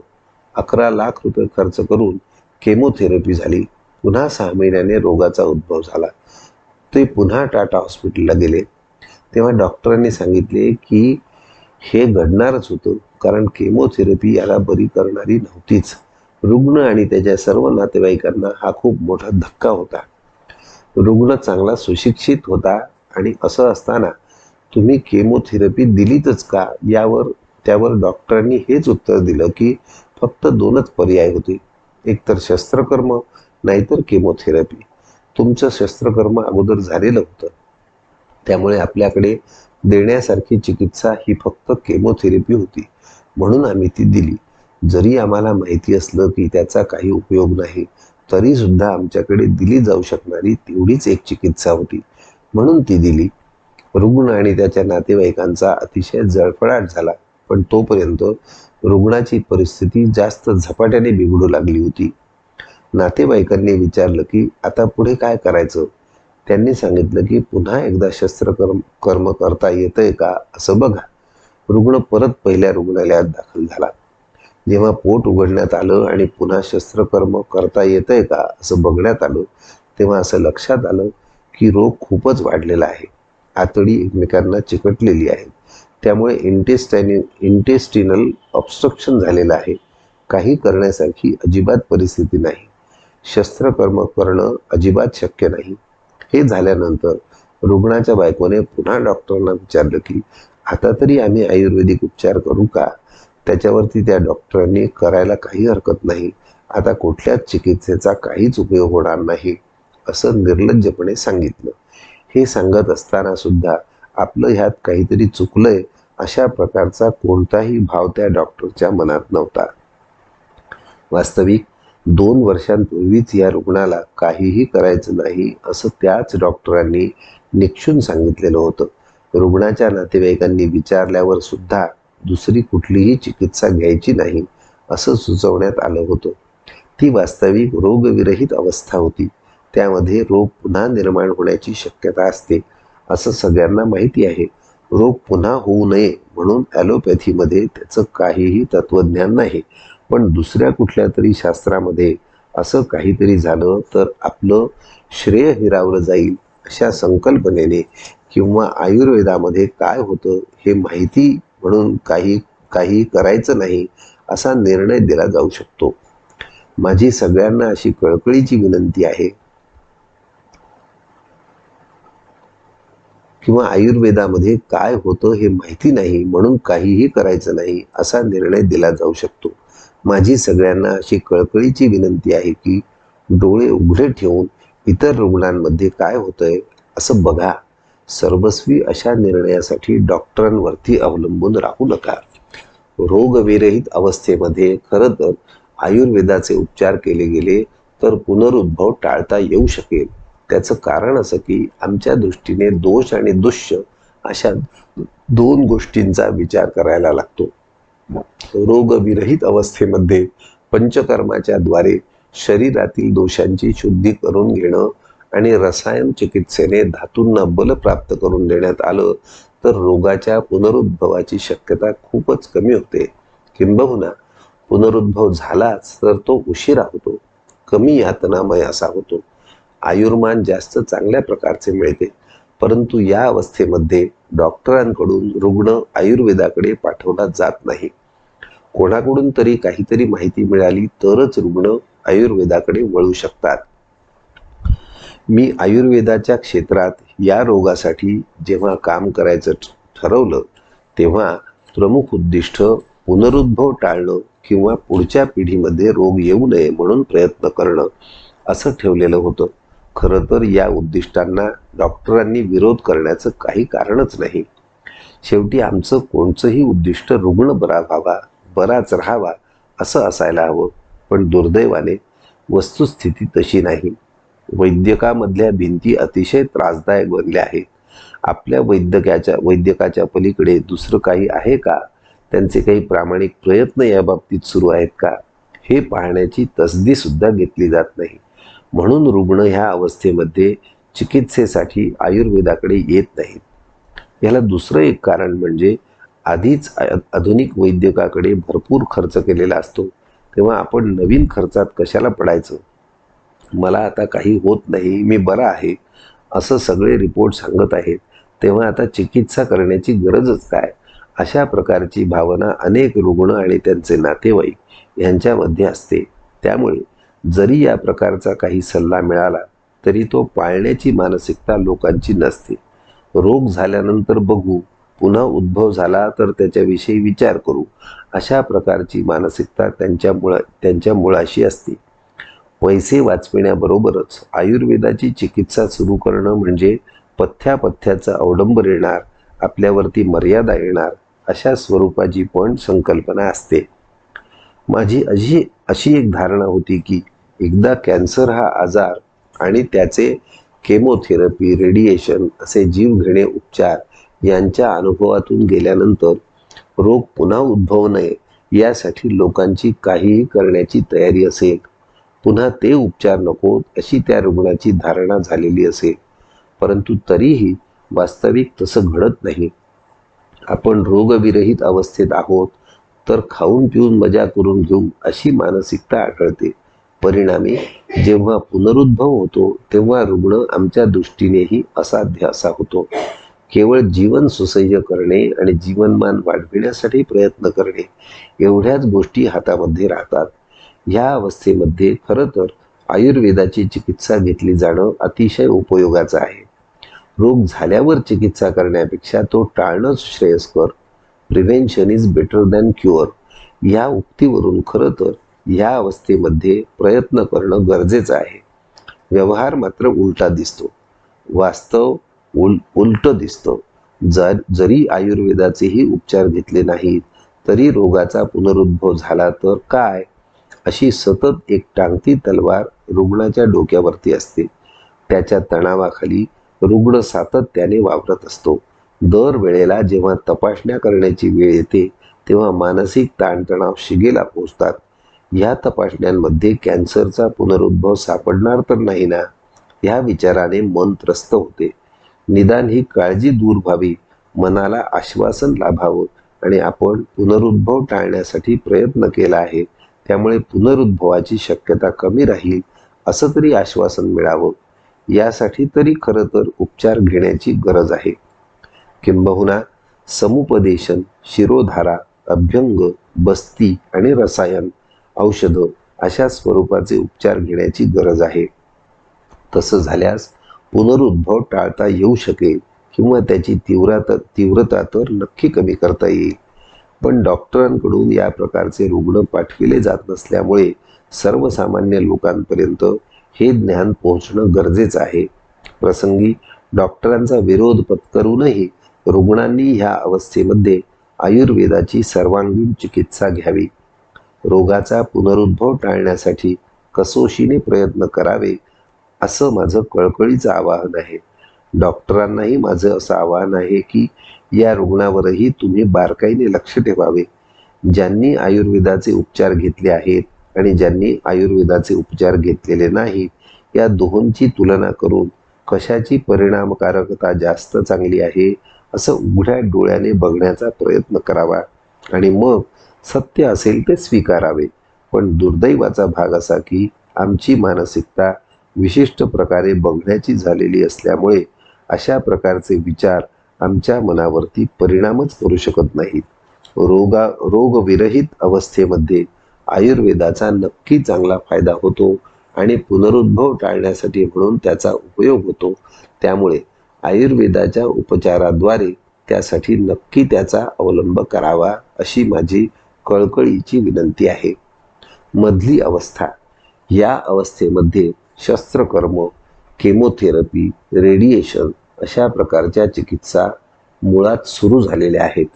11 लाख रुपये खर्च करून केमोथेरपी झाली. पुन्हा 6 महिन्याने रोगाचा उद्भव झाला. ते पुन्हा टाटा हॉस्पिटलला गेले. तेव्हा डॉक्टरांनी सांगितले की हे घडणारच होतं, कारण केमोथेरपी याला बरी करणारी नव्हतीच. रुग्ण आणि त्याच्या सर्व नातेवाईकांना हा खूप मोठा धक्का होता. रुग्ण चांगला सुशिक्षित होता आणि असं असताना तुम्ही केमोथेरपी दिलीतच का त्यावर डॉक्टरांनी हेच उत्तर दिलं की फक्त 2च पर्याय होते, एकतर शस्त्रकर्म नाहीतर केमोथेरपी. तुमचं शस्त्रकर्म अगोदर झालेलं होतं, त्यामुळे आपल्याकडे देण्यासारखी चिकित्सा ही फक्त केमोथेरपी होती, म्हणून आम्ही ती दिली. जरी आम्हाला माहिती असलं की त्याचा काही उपयोग नाही, तरी सुद्धा आमच्याकडे दिली जाऊ शकणारी तेवढीच एक चिकित्सा होती, म्हणून ती दिली. रुग्ण आणि त्याच्या नातेवाईकांचा अतिशय जळफळाट झाला. पण तोपर्यंत रुग्णाची परिस्थिती जास्त झपाट्याने बिघडू लागली होती. नातेवाईकांनी विचारलं की आता पुढे काय करायचं? त्यांनी सांगितलं की पुन्हा एकदा शस्त्रकर्म करता येतंय का असं बघा. रुग्ण परत पहिल्या रुग्णालयात दाखल झाला. जेव्हा पोट उघडण्यात आलं आणि पुन्हा शस्त्रकर्म करता येतंय का असं बघण्यात आलं, तेव्हा असं लक्षात आलं की रोग खूपच वाढलेला आहे. आतडी एकमेकांना चिकटलेली आहे. त्यामुळे इंटेस्टिनल ऑब्स्ट्रक्शन झालेलं आहे. काही करण्यासारखी अजिबात परिस्थिती नाही. शस्त्रकर्म करणं अजिबात शक्य नाही. हे झाल्यानंतर रुग्णाच्या बायकोने पुन्हा डॉक्टरांना विचारलं की आता तरी आम्ही आयुर्वेदिक उपचार करू का? त्याच्यावरती त्या डॉक्टरांनी करायला काही हरकत नाही, आता कुठल्याच चिकित्सेचा काहीच उपयोग होणार नाही असं निर्लज्जपणे सांगितलं. हे सांगत असताना सुद्धा आपलं ह्यात काहीतरी चुकलंय अशा प्रकारचा कोणताही भाव त्या डॉक्टरच्या मनात नव्हता. वास्तविक 2 वर्षांपूर्वीच या रुग्णाला काहीही करायचं नाही असं त्याच डॉक्टरांनी निक्षून सांगितलेलं होतं. रुग्णाच्या नातेवाईकांनी विचारल्यावर सुद्धा दुसरी कुठलीही चिकित्सा घ्यायची नाही असं सुचवण्यात आलं होतं. ती वास्तविक रोगविरहित अवस्था होती. त्यामध्ये रोग पुन्हा निर्माण होण्याची शक्यता असते असं सगळ्यांना माहिती आहे. रोग पुन्हा होऊ नये म्हणून ॲलोपॅथीमध्ये त्याचं काहीही तत्वज्ञान नाही. पण दुसऱ्या कुठल्या तरी शास्त्रामध्ये असं काहीतरी झालं तर आपलं श्रेय हिरावलं जाईल अशा संकल्पनेने किंवा आयुर्वेदामध्ये काय होतं हे माहिती म्हणून काही करायचं नाही असा निर्णय दिला जाऊ शकतो. माझी सगळ्यांना अशी कळकळीची विनंती आहे किंवा आयुर्वेदामध्ये काय होतं हे माहिती नाही म्हणून काहीही करायचं नाही असा निर्णय दिला जाऊ शकतो. माझी सगळ्यांना अशी कळकळीची विनंती आहे की डोळे उघडे ठेवून इतर रुग्णांमध्ये काय होतंय असं बघा. सर्वस्वी अशा निर्णयासाठी डॉक्टरांवरती अवलंबून राहू नका. रोगविरहित अवस्थेमध्ये खरं तर आयुर्वेदाचे उपचार केले गेले तर पुनरुद्भव टाळता येऊ शकेल. त्याचं कारण असं की आमच्या दृष्टीने दोष आणि दुष्य अशा दोन गोष्टींचा विचार करायला लागतो. रोगविरहित अवस्थेमध्ये पंचकर्माच्या द्वारे शरीरातील दोषांची शुद्धी करून घेणं आणि रसायन चिकित्सेने धातूंना बल प्राप्त करून देण्यात आलं तर रोगाच्या पुनरुद्भवाची शक्यता खूपच कमी होते. किंबहुना पुनरुद्भव झालाच तर तो उशिरा होतो, कमी यातनामय असा होतो. आयुर्मान जास्त चांगल्या प्रकारचे मिळते, परंतु या अवस्थेमध्ये डॉक्टरांकडून रुग्ण आयुर्वेदाकडे पाठवला जात नाही. कोणाकडून तरी काहीतरी माहिती मिळाली तरच रुग्ण आयुर्वेदाकडे वळू शकतात. मी आयुर्वेदाच्या क्षेत्रात या रोगासाठी जेव्हा काम करायचं ठरवलं तेव्हा प्रमुख उद्दिष्ट पुनरुद्भव टाळणं किंवा पुढच्या पिढीमध्ये रोग येऊ नये म्हणून प्रयत्न करणं असं ठेवलेलं होतं. खरं तर या उद्दिष्टांना डॉक्टरांनी विरोध करण्याचं काही कारणच नाही. शेवटी आमचं कोणचंही उद्दिष्ट रुग्ण बरा व्हावा, बराच राहावा असं असायला हवं. पण दुर्दैवाने वस्तुस्थिती तशी नाही. वैद्यकामधल्या भिंती अतिशय त्रासदायक बनल्या आहेत. आपल्या वैद्यकाच्या पलीकडे दुसरं काही आहे का? त्यांचे काही प्रामाणिक प्रयत्न या बाबतीत सुरू आहेत का? हे पाहण्याची तसदी सुद्धा घेतली जात नाही. म्हणून रुग्ण ह्या अवस्थेमध्ये चिकित्सेसाठी आयुर्वेदाकडे येत नाहीत. याला दुसरं एक कारण म्हणजे आधीच आधुनिक वैद्यकाकडे भरपूर खर्च केलेला असतो, तेव्हा आपण नवीन खर्चात कशाला पडायचं? मला आता काही होत नाही, मी बरा आहे असं सगळे रिपोर्ट सांगत आहेत, तेव्हा आता चिकित्सा करण्याची गरजच काय? अशा प्रकारची भावना अनेक रुग्ण आणि त्यांचे नातेवाईक यांच्यामध्ये असते. त्यामुळे जरी या प्रकारचा काही सल्ला मिळाला तरी तो पाळण्याची मानसिकता लोकांची नसते. रोग झाल्यानंतर बघू, पुन्हा उद्भव झाला तर त्याच्याविषयी विचार करू, अशा प्रकारची मानसिकता त्यांच्या मुळाशी असते. पैसे वाचविण्याबरोबरच आयुर्वेदाची चिकित्सा सुरू करणं म्हणजे पथ्यापथ्याचा अवडंबर येणार, आपल्यावरती मर्यादा येणार अशा स्वरूपाची पण संकल्पना असते. माझी अशी एक धारणा होती की एकदा कॅन्सर हा आजार आणि त्याचे केमोथेरपी, रेडिएशन असे जीवघेणे उपचार यांच्या अनुभवातून गेल्यानंतर रोग पुन्हा उद्भवू नये यासाठी लोकांची काहीही करण्याची तयारी असेल. पुन्हा ते उपचार नकोत अशी त्या रुग्णाची धारणा झालेली असेल. परंतु तरीही वास्तविक तसं घडत नाही. आपण रोगविरहित अवस्थेत आहोत तर खाऊन पिऊन मजा करून घेऊ अशी मानसिकता आढळते. परिणामी जेव्हा पुनरुद्भव होतो तेव्हा रुग्ण आमच्या दृष्टीनेही असाध्य असा होतो. केवळ जीवन सुसह्य करणे आणि जीवनमान वाढविण्यासाठी प्रयत्न करणे एवढ्याच गोष्टी हातामध्ये राहतात. ह्या अवस्थेमध्ये खरं तर आयुर्वेदाची चिकित्सा घेतली जाणं अतिशय उपयोगाचं आहे. रोग झाल्यावर चिकित्सा करण्यापेक्षा तो टाळणंच श्रेयस्कर. Prevention is better than cure या उक्तीवरून खरं तर ह्या अवस्थेमध्ये प्रयत्न करणं गरजेचं आहे. व्यवहार मात्र उलटा दिसतो, वास्तव उलट दिसतं. जरी आयुर्वेदाचेही उपचार घेतले नाहीत तरी रोगाचा पुनरुद्भव झाला तर काय, अशी सतत एक टांगती तलवार रुग्णाच्या डोक्यावरती असते. त्याच्या तणावाखाली रुग्ण सातत्याने वावरत असतो. दर वेळेला जेव्हा तपासण्या करण्याची वेळ येते तेव्हा मानसिक ताणतणाव शिगेला पोहोचतात. या तपासण्यांमध्ये कॅन्सरचा पुनरुद्भव सापडणार तर नाही ना, ह्या विचाराने मन त्रस्त होते. निदान ही काळजी दूर व्हावी, मनाला आश्वासन लाभावं आणि आपण पुनरुद्भव टाळण्यासाठी प्रयत्न केला आहे त्यामुळे पुनरुद्भवाची शक्यता कमी राहील असं तरी आश्वासन मिळावं. यासाठी तरी खरं तर उपचार घेण्याची गरज आहे. किंबहुना समुपदेशन, शिरोधारा, अभ्यंग, बस्ती आणि रसायन, औषधं अशा स्वरूपाचे उपचार घेण्याची गरज आहे. तसं झाल्यास पुनरुद्भव टाळता येऊ शकेल किंवा त्याची तीव्रता तर नक्की कमी करता येईल. पण डॉक्टरांकडून या प्रकारचे रुग्ण पाठविले जात नसल्यामुळे सर्वसामान्य लोकांपर्यंत हे ज्ञान पोहोचणं गरजेचं आहे. प्रसंगी डॉक्टरांचा विरोध पत्करूनही रुग्णांनी ह्या अवस्थेमध्ये आयुर्वेदाची सर्वांगीण चिकित्सा घ्यावी. रोगाचा पुनरुद्भव टाळण्यासाठी कसोशीने प्रयत्न करावे, असं माझं कळकळीचं आवाहन आहे. डॉक्टरांनाही माझं असं आवाहन आहे की या रुग्णावरही तुम्ही बारकाईने लक्ष ठेवावे. ज्यांनी आयुर्वेदाचे उपचार घेतले आहेत आणि ज्यांनी आयुर्वेदाचे उपचार घेतलेले नाहीत, या दोहोंची तुलना करून कशाची परिणामकारकता जास्त चांगली आहे असं उघड्या डोळ्याने बघण्याचा प्रयत्न करावा आणि मग सत्य असेल ते स्वीकारावे. पण दुर्दैवाचा भाग असा की आमची मानसिकता विशिष्ट प्रकारे बघण्याची झालेली असल्यामुळे अशा प्रकारचे विचार आमच्या मनावरती परिणामच करू शकत नाहीत. रोगविरहित अवस्थेमध्ये आयुर्वेदाचा नक्की चांगला फायदा होतो आणि पुनरुद्भव टाळण्यासाठी म्हणून त्याचा उपयोग होतो. त्यामुळे आयुर्वेदाच्या उपचाराद्वारे त्यासाठी नक्की त्याचा अवलंब करावा अशी माझी कळकळीची विनंती आहे. मधली अवस्था, या अवस्थेमध्ये शस्त्रकर्म, केमोथेरपी, रेडिएशन अशा प्रकारच्या चिकित्सा मुळात सुरू झालेल्या आहेत.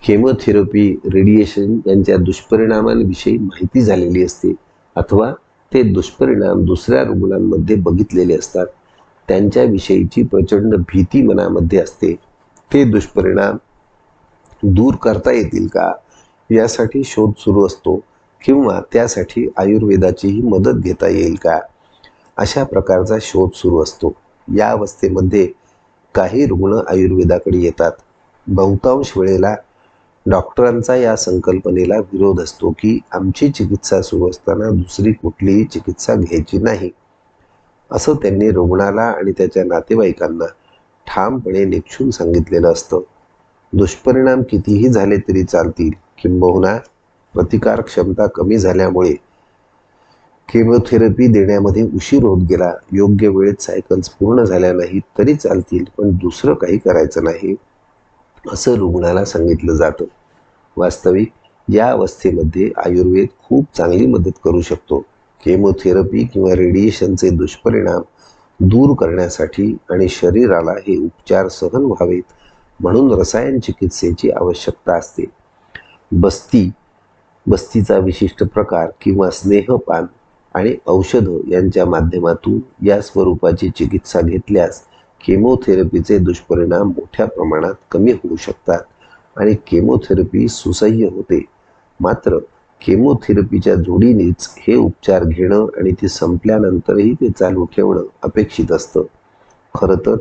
केमोथेरपी, रेडिएशन यांच्या दुष्परिणामांविषयी माहिती झालेली असते अथवा ते दुष्परिणाम दुसऱ्या रुग्णांमध्ये बघितलेले असतात. त्यांच्याविषयीची प्रचंड भीती मनामध्ये असते. ते दुष्परिणाम दूर करता येतील का यासाठी शोध सुरू असतो किंवा त्यासाठी आयुर्वेदाचीही मदत घेता येईल का अशा प्रकारचा शोध सुरू असतो. या अवस्थेमध्ये काही रुग्ण आयुर्वेदाकडे येतात. बहुतांश वेळेला डॉक्टरांचा या संकल्पनेला विरोध असतो की आमची चिकित्सा सुरू असताना दुसरी कुठलीही चिकित्सा घ्यायची नाही, असं त्यांनी रुग्णाला आणि त्याच्या नातेवाईकांना ठामपणे निक्षून सांगितलेलं असतं. दुष्परिणाम कितीही झाले तरी चालतील, किंबहुना प्रतिकार क्षमता कमी झाल्यामुळे केमोथेरपी देण्यामध्ये उशीर होत गेला, योग्य वेळेत सायकल्स पूर्ण झाल्या नाहीत तरी चालतील, पण दुसरं काही करायचं नाही असं रुग्णाला सांगितलं जातं. वास्तविक या अवस्थेमध्ये आयुर्वेद खूप चांगली मदत करू शकतो. केमोथेरपी किंवा रेडिएशनचे दुष्परिणाम दूर करण्यासाठी आणि शरीराला हे उपचार सहन व्हावेत म्हणून रसायन चिकित्सेची आवश्यकता असते. बस्तीचा विशिष्ट प्रकार किंवा स्नेहपान आणि औषध यांच्या माध्यमातून या स्वरूपाची चिकित्सा घेतल्यास केमोथेरपीचे दुष्परिणाम मोठ्या प्रमाणात कमी होऊ शकतात आणि केमोथेरपी सुसह्य होते. मात्र केमोथेरपीच्या जोडीनेच हे उपचार घेणं आणि ते संपल्यानंतरही ते चालू ठेवणं अपेक्षित असतं. खरं तर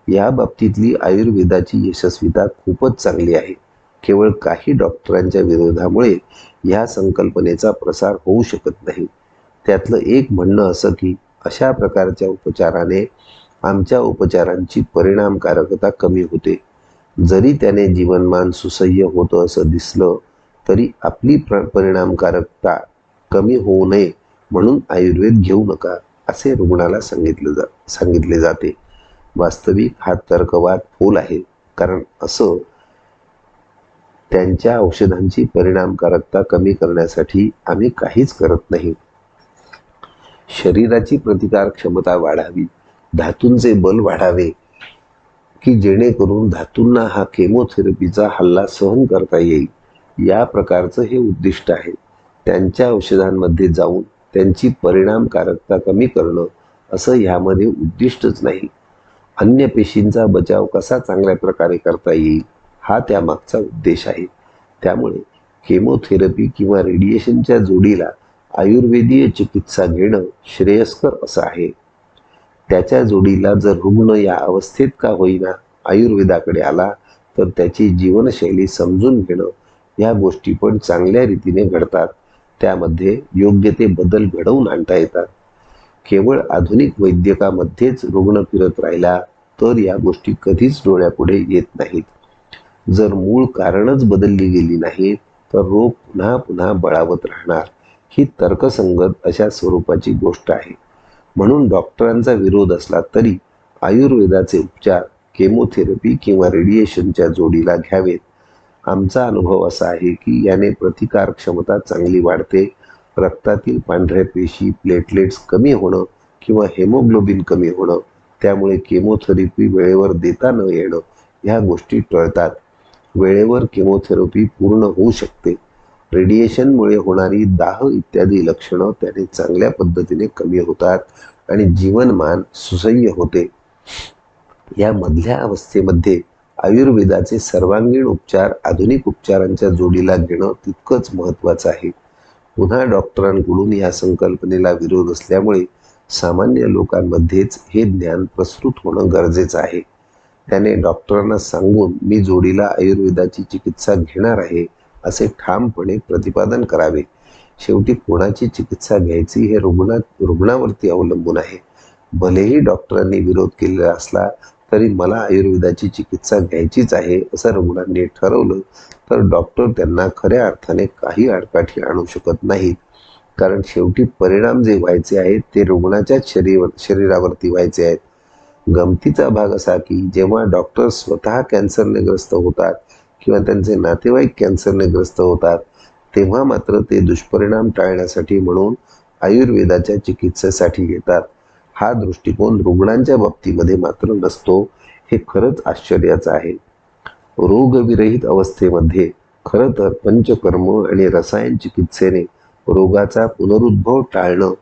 या बाबतीतली आयुर्वेदाची यशस्वीता खूपच चांगली आहे. केवळ काही डॉक्टरांच्या विरोधामुळे ह्या संकल्पनेचा प्रसार होऊ शकत नाही. त्यातलं एक म्हणणं असं की अशा प्रकारच्या उपचाराने आमच्या उपचारांची परिणामकारकता कमी होते. जरी त्याने जीवनमान सुसह्य होतं असं दिसलं तरी आपली परिणामकारकता कमी होऊ नये म्हणून आयुर्वेद घेऊ नका असे रुग्णाला सांगितले जाते. वास्तविक हा तर्कवाद फोल आहे, कारण असं त्यांच्या औषधांची परिणामकारकता कमी करण्यासाठी आम्ही काहीच करत नाही. शरीराची प्रतिकार क्षमता वाढावी, धातूंचे बल वाढावे की जेणेकरून धातूंना हा केमोथेरपीचा हल्ला सहन करता येईल, या प्रकारचं हे उद्दिष्ट आहे. त्यांच्या औषधांमध्ये जाऊन त्यांची परिणामकारकता कमी करणं असं ह्यामध्ये उद्दिष्टच नाही. अन्य पेशींचा बचाव कसा चांगल्या प्रकारे करता येईल हा त्यामागचा उद्देश आहे. त्यामुळे केमोथेरपी किंवा रेडिएशनच्या जोडीला आयुर्वेदीय चिकित्सा घेणं श्रेयस्कर असं आहे. त्याच्या जोडीला जर रुग्ण या अवस्थेत का होईना आयुर्वेदाकडे आला तर त्याची जीवनशैली समजून घेणं या गोष्टी पण चांगल्या रीतीने घडतात. त्यामध्ये योग्य ते बदल घडवून आणता येतात. केवळ आधुनिक वैद्यकामध्येच रुग्ण फिरत राहिला तर या गोष्टी कधीच डोळ्यापुढे येत नाहीत. जर मूळ कारणच बदलली गेली नाही तर रोग पुन्हा पुन्हा बळावत राहणार. ही तर्कसंगत अशा स्वरूपाची गोष्ट आहे. म्हणून डॉक्टरांचा विरोध असला तरी आयुर्वेदाचे उपचार केमोथेरपी किंवा रेडिएशनच्या जोडीला घ्यावेत. आमचा अनुभव असा आहे की याने प्रतिकार क्षमता चांगली वाढते, रक्तातील पांढऱ्या पेशी प्लेटलेट्स कमी होणं किंवा हेमोग्लोबिन कमी होणं, त्यामुळे केमोथेरपी वेळेवर देता न येणं ह्या गोष्टी टळतात. वेळेवर केमोथेरपी पूर्ण होऊ शकते. रेडिएशनमुळे होणारी दाह इत्यादी लक्षणं त्याने चांगल्या पद्धतीने कमी होतात आणि जीवनमान सुसह्य होते. या मधल्या अवस्थेमध्ये आयुर्वेदाचे सर्वांगीण उपचार आधुनिक उपचारांच्या जोडीला घेणं तितकंच महत्त्वाचं आहे. पुन्हा डॉक्टरांकडून या संकल्पनेला विरोध असल्यामुळे सामान्य लोकांमध्येच हे ज्ञान प्रसृत होणं गरजेचं आहे. त्याने डॉक्टरांना सांगून मी जोडीला आयुर्वेदाची चिकित्सा घेणार आहे असे ठामपणे प्रतिपादन करावे. शेवटी कोणाची चिकित्सा घ्यायची हे रुग्णावरती अवलंबून आहे. भलेही डॉक्टरांनी विरोध केलेला असला तरी मला आयुर्वेदाची चिकित्सा घ्यायचीच आहे असं रुग्णांनी ठरवलं तर डॉक्टर त्यांना खऱ्या अर्थाने काही आडकाठी आणू शकत नाहीत. कारण शेवटी परिणाम जे व्हायचे आहेत ते रुग्णाच्याच शरीरावरती व्हायचे आहेत. गमतीचा भाग असा की जेव्हा डॉक्टर स्वतः कॅन्सरने ग्रस्त होतात किंवा त्यांचे नातेवाईक कॅन्सरने ग्रस्त होतात तेव्हा मात्र ते दुष्परिणाम टाळण्यासाठी म्हणून आयुर्वेदाच्या चिकित्सेसाठी येतात. हा दृष्टिकोन रुग्णांच्या बाबतीमध्ये मात्र नसतो. हे खरंच आश्चर्याचं आहे. रोगविरहित अवस्थेमध्ये खरं तर पंचकर्म आणि रसायन चिकित्सेने रोगाचा पुनरुद्भव टाळणं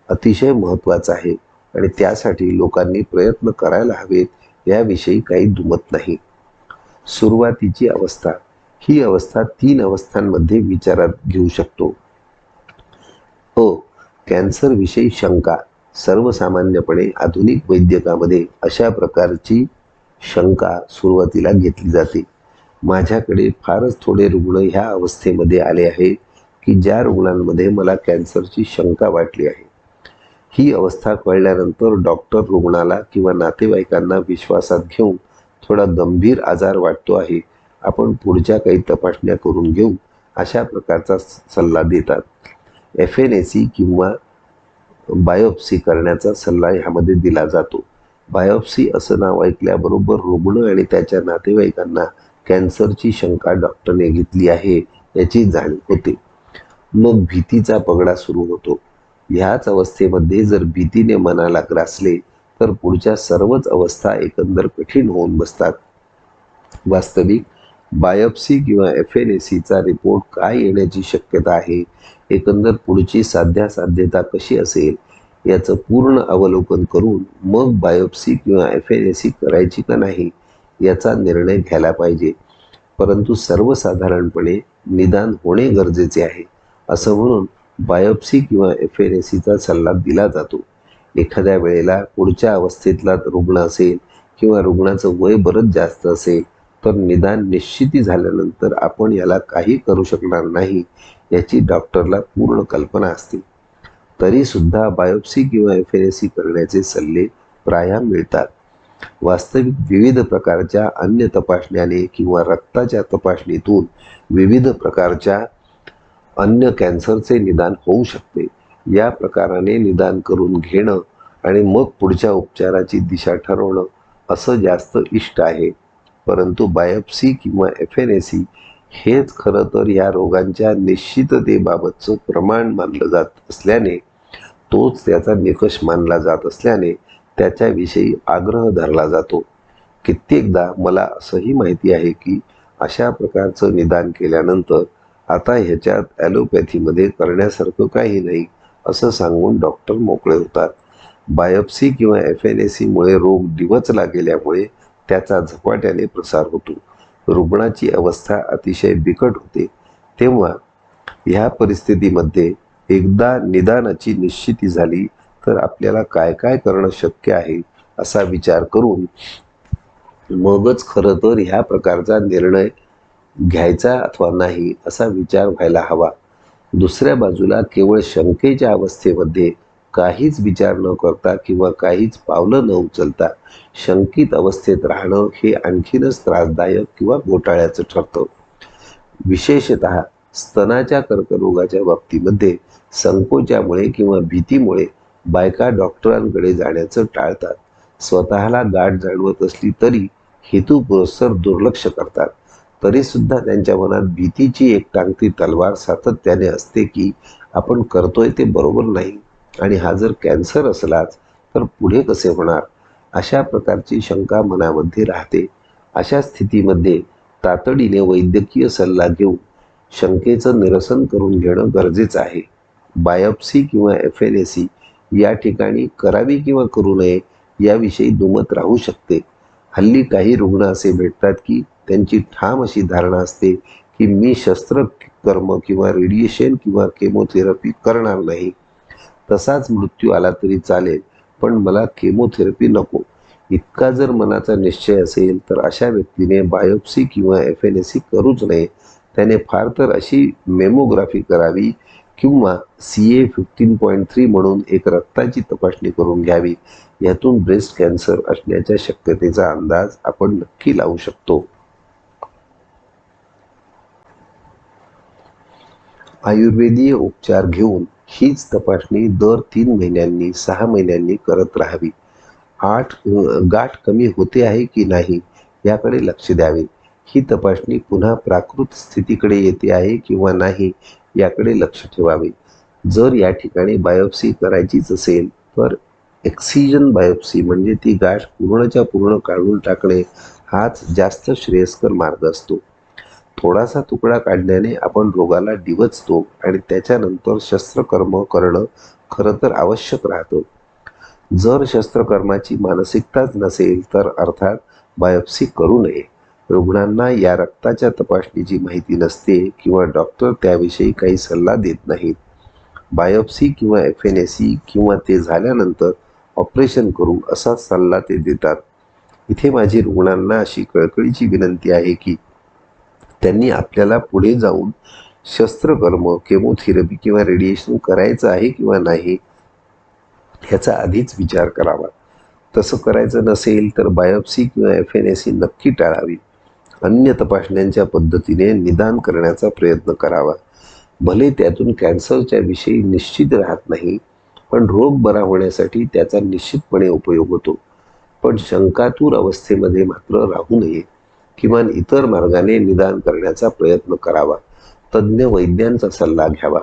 अतिशय महत्त्वाचं आहे आणि त्यासाठी लोकांनी प्रयत्न करायला हवेत याविषयी काही दुमत नाही. सुरुवातीची अवस्था ही अवस्था 3 अवस्थांमध्ये विचारात घेऊ शकतो. कॅन्सर विषयी शंका. सर्वसामान्यपणे आधुनिक वैद्यकामध्ये अशा प्रकारची शंका सुरुवातीला घेतली जाते. माझ्याकडे फारच थोडे रुग्ण ह्या अवस्थेमध्ये आले आहे की ज्या रुग्णांमध्ये मला कॅन्सरची शंका वाटली आहे. ही अवस्था कळल्यानंतर डॉक्टर रुग्णाला किंवा नातेवाईकांना विश्वासात घेऊन थोडा गंभीर आजार वाटतो आहे, आपण पुढच्या काही तपासण्या करून घेऊ अशा प्रकारचा सल्ला देतात. FNAC किंवा बायोप्सी करण्याचा सल्ला ह्यामध्ये दिला जातो. बायोप्सी असं नाव ऐकल्याबरोबर रुग्ण आणि त्याच्या नातेवाईकांना कॅन्सरची शंका डॉक्टरने घेतली आहे याची जाणीव होते. मग भीतीचा पगडा सुरू होतो. ह्याच अवस्थेमध्ये जर भीतीने मनाला ग्रासले तर पुढच्या सर्वच अवस्था एकंदर कठीण होऊन बसतात. वास्तविक बायोप्सी किंवा FNACचा रिपोर्ट काय येण्याची शक्यता आहे, एकंदर पुढची साध्यता कशी असेल याचं पूर्ण अवलोकन करून मग बायोप्सी किंवा FNAC करायची का नाही याचा निर्णय घ्यायला पाहिजे. परंतु सर्वसाधारणपणे निदान होणे गरजेचे आहे असं म्हणून बायोप्सी किंवा FNACचा सल्ला दिला जातो. एखाद्या वेळेला पुढच्या अवस्थेतला रुग्ण असेल किंवा रुग्णाचं वय बरंच जास्त असेल तर निदान निश्चिती झाल्यानंतर आपण याला काही करू शकणार नाही याची डॉक्टरला पूर्ण कल्पना असते. तरी सुद्धा बायोप्सी किंवा FNAC करण्याचे सल्ले प्राय मिळतात. वास्तविक विविध प्रकारच्या अन्य तपासण्याने किंवा रक्ताच्या तपासणीतून विविध प्रकारच्या अन्य कॅन्सरचे निदान होऊ शकते. या प्रकाराने निदान करून घेणं आणि मग पुढच्या उपचाराची दिशा ठरवणं असं जास्त इष्ट आहे. परंतु बायोप्सी किंवा FNAC हेच खरं तर या रोगांच्या निश्चिततेबाबतचं प्रमाण मानलं जात असल्याने, तोच त्याचा निकष मानला जात असल्याने त्याच्याविषयी आग्रह धरला जातो. कित्येकदा मला असंही माहिती आहे की अशा प्रकारचं निदान केल्यानंतर आता ह्याच्यात ॲलोपॅथीमध्ये करण्यासारखं काही नाही असं सांगून डॉक्टर मोकळे होतात. बायोप्सी किंवा FNACमुळे रोग डिवचला गेल्यामुळे त्याचा झपाट्याने प्रसार होतो. रुग्णाची अवस्था अतिशय बिकट होते. तेव्हा ह्या परिस्थितीमध्ये एकदा निदानाची निश्चिती झाली तर आपल्याला काय काय करणं शक्य आहे असा विचार करून मगच खरं तर ह्या प्रकारचा निर्णय घ्यायचा अथवा नाही असा विचार व्हायला हवा. दुसऱ्या बाजूला केवळ शंकेच्या अवस्थेमध्ये काहीच विचार न करता किंवा काहीच पावलं न उचलता शंकित अवस्थेत राहणं हे आणखीनच त्रासदायक किंवा घोटाळ्याचं ठरतं. विशेषतः स्तनाच्या कर्करोगाच्या बाबतीमध्ये संकोचामुळे किंवा भीतीमुळे बायका डॉक्टरांकडे जाण्याचं टाळतात. स्वतःला गाठ जाणवत असली तरी हेतुपुरस्सर दुर्लक्ष करतात. तरी सुद्धा त्यांच्या मनात भीतीची एक टांगती तलवार सातत्याने असते की आपण करतोय ते बरोबर नाही आणि हा जर कॅन्सर असलाच तर पुढे कसे होणार, अशा प्रकारची शंका मनामध्ये राहते. अशा स्थितीमध्ये तातडीने वैद्यकीय सल्ला घेऊन शंकेचं निरसन करून घेणं गरजेचं आहे. बायोप्सी किंवा FNAC या ठिकाणी करावी किंवा करू नये याविषयी दुमत राहू शकते. हल्ली काही रुग्ण असे भेटतात की त्यांची ठाम अशी धारणा असते की मी शस्त्रकर्म किंवा रेडिएशन किंवा केमोथेरपी करणार नाही. तसाच मृत्यू आला तरी चालेल, पण मला केमोथेरपी नको, इतका जर मनाचा निश्चय असेल तर अशा व्यक्तीने बायोप्सी किंवा FNAC करूच नये. त्याने फार तर अशी मेमोग्राफी करावी किंवा CA 15.3 म्हणून एक रक्ताची तपासणी करून घ्यावी. यातून ब्रेस्ट कॅन्सर असण्याच्या शक्यतेचा अंदाज आपण नक्की लावू शकतो. आयुर्वेदीय उपचार घेऊन हीच तपासणी दर 3 महिन्यांनी 6 महिन्यांनी करत राहावी. गाठ कमी होते आहे की नाही याकडे लक्ष द्यावे. ही तपासणी पुन्हा प्राकृत स्थितीकडे येते आहे किंवा नाही याकडे लक्ष ठेवावे. जर या ठिकाणी बायोप्सी करायचीच असेल तर एक्सिजन बायोप्सी म्हणजे ती गाठ पूर्णच्या पूर्ण काढून टाकणे हाच जास्त श्रेयस्कर मार्ग असतो. थोडासा तुकडा काढण्याने आपण रोगाला डिवचतो आणि त्याच्यानंतर शस्त्रकर्म करणं खरं तर आवश्यक राहतं. जर शस्त्रकर्माची मानसिकताच नसेल तर अर्थात बायोप्सी करू नये. रुग्णांना या रक्ताच्या तपासणीची माहिती नसते किंवा डॉक्टर त्याविषयी काही सल्ला देत नाहीत. बायोप्सी किंवा FNAC किंवा ते झाल्यानंतर ऑपरेशन करू असा सल्ला ते देतात. इथे माझी रुग्णांना अशी कळकळीची विनंती आहे की त्यांनी आपल्याला पुढे जाऊन शस्त्रकर्म, केमोथेरपी किंवा रेडिएशन करायचं आहे किंवा नाही ह्याचा आधीच विचार करावा. तसं करायचं नसेल तर बायोप्सी किंवा FNAC नक्की टाळावी. अन्य तपासण्यांच्या पद्धतीने निदान करण्याचा प्रयत्न करावा. भले त्यातून कॅन्सरच्या विषयी निश्चित राहत नाही, पण रोग बरा होण्यासाठी त्याचा निश्चितपणे उपयोग होतो. पण शंकातूर अवस्थेमध्ये मात्र राहू नये. किमान इतर मार्गाने निदान करण्याचा प्रयत्न करावा. तज्ज्ञ वैद्यांचा सल्ला घ्यावा.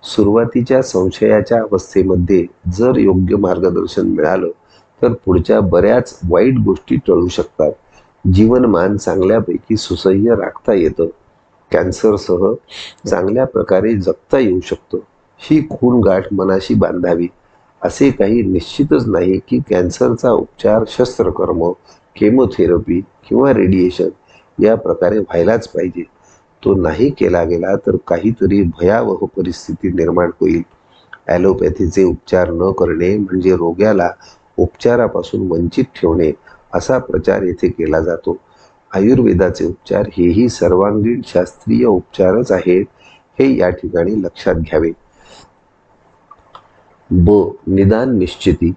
सुरुवातीच्या संशयाच्या अवस्थेमध्ये जर योग्य मार्गदर्शन मिळालं तर पुढच्या बऱ्याच वाईट गोष्टी टळू शकतात. जीवनमान चांगल्यापैकी सुसह्य राखता येतं. कॅन्सरसह चांगल्या प्रकारे जगता येऊ शकतं. ही खून गाठ मनाशी बांधावी. असे काही निश्चितच नाही की कॅन्सरचा उपचार शस्त्रकर्म, केमोथेरपी किंवा रेडिएशन या प्रकारे व्हायलाच पाहिजे. तो नाही केला गेला तर काहीतरी भयावह परिस्थिती निर्माण होईल. ॲलोपॅथीचे उपचार न करणे म्हणजे रोग्याला उपचारापासून वंचित ठेवणे असा प्रचार येथे केला जातो. आयुर्वेदाचे उपचार हेही सर्वांगीण शास्त्रीय उपचारच आहेत हे या ठिकाणी लक्षात घ्यावे. निदान निश्चिती.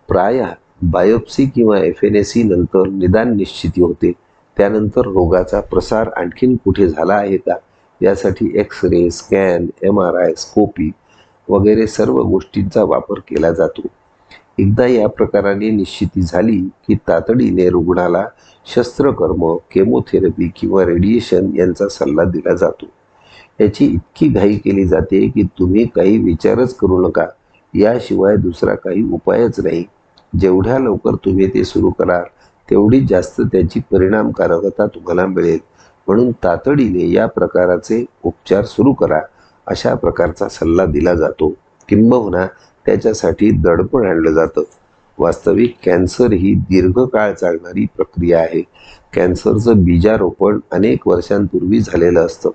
प्रायः बायोप्सी किंवा FNAC नंतर निदान निश्चिती होते. त्यानंतर रोगाचा प्रसार आणखीन कुठे झाला आहे का यासाठी एक्स-रे, स्कॅन, MRI, स्कोपी वगैरे सर्व गोष्टींचा वापर केला जातो. एकदा या प्रकाराने निश्चिती झाली की तातडीने रुग्णाला शस्त्रकर्म, केमोथेरपी किंवा रेडिएशन यांचा सल्ला दिला जातो. याची इतकी घाई केली जाते की तुम्ही काही विचारच करू नका, याशिवाय दुसरा काही उपायच नाही. जेवढ्या लवकर तुम्ही ते सुरू कराल तेवढी जास्त त्याची परिणामकारकता तुम्हाला मिळेल. म्हणून तातडीने या प्रकाराचे उपचार सुरू करा अशा प्रकारचा सल्ला दिला जातो. किंबहुना त्याच्यासाठी दडपण आणलं जातं. वास्तविक कॅन्सर ही दीर्घकाळ चालणारी प्रक्रिया आहे. कॅन्सरचं बीजारोपण अनेक वर्षांपूर्वी झालेलं असतं.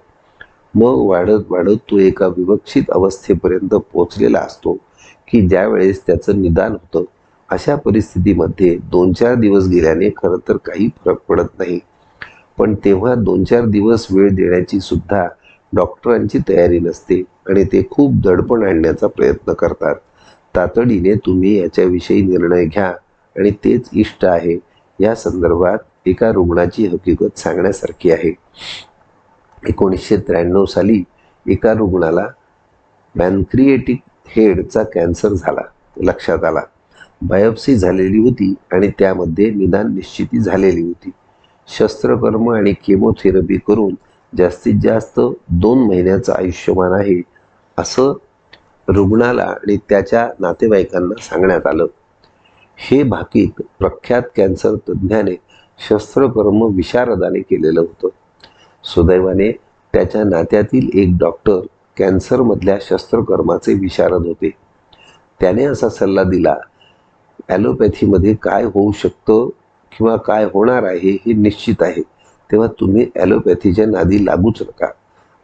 मग वाढत वाढत तो एका विवक्षित अवस्थेपर्यंत पोचलेला असतो की ज्यावेळेस त्याचं निदान होतं. अशा परिस्थितीमध्ये 2-4 दिवस गेल्याने खरं तर काही फरक पडत नाही. पण तेव्हा 2-4 दिवस वेळ देण्याची सुद्धा डॉक्टरांची तयारी नसते आणि ते खूप दडपण आणण्याचा प्रयत्न करतात. तातडीने तुम्ही याच्याविषयी निर्णय घ्या आणि तेच इष्ट आहे. या संदर्भात एका रुग्णाची हकीकत सांगण्यासारखी आहे. 1993 साली एका रुग्णाला पॅनक्रिएटिक हेडचा कॅन्सर झाला लक्षात आला. बायोप्सी झालेली होती आणि त्यामध्ये निदान निश्चिती झालेली होती. शस्त्रकर्म आणि केमोथेरपी करून जास्तीत जास्त 2 महिन्याचं आयुष्यमान आहे असं रुग्णाला आणि त्याच्या नातेवाईकांना सांगण्यात आलं. हे भाकीत प्रख्यात कॅन्सर तज्ज्ञाने शस्त्रकर्म विशारदाने केलेलं होतं. सुदैवाने त्याच्या नात्यातील एक डॉक्टर कॅन्सरमधल्या शस्त्रकर्माचे विशारद होते. त्याने असा सल्ला दिला, ॲलोपॅथीमध्ये काय होऊ शकतं किंवा काय होणार आहे हे निश्चित आहे, तेव्हा तुम्ही ॲलोपॅथीच्या नादी लागूच नका.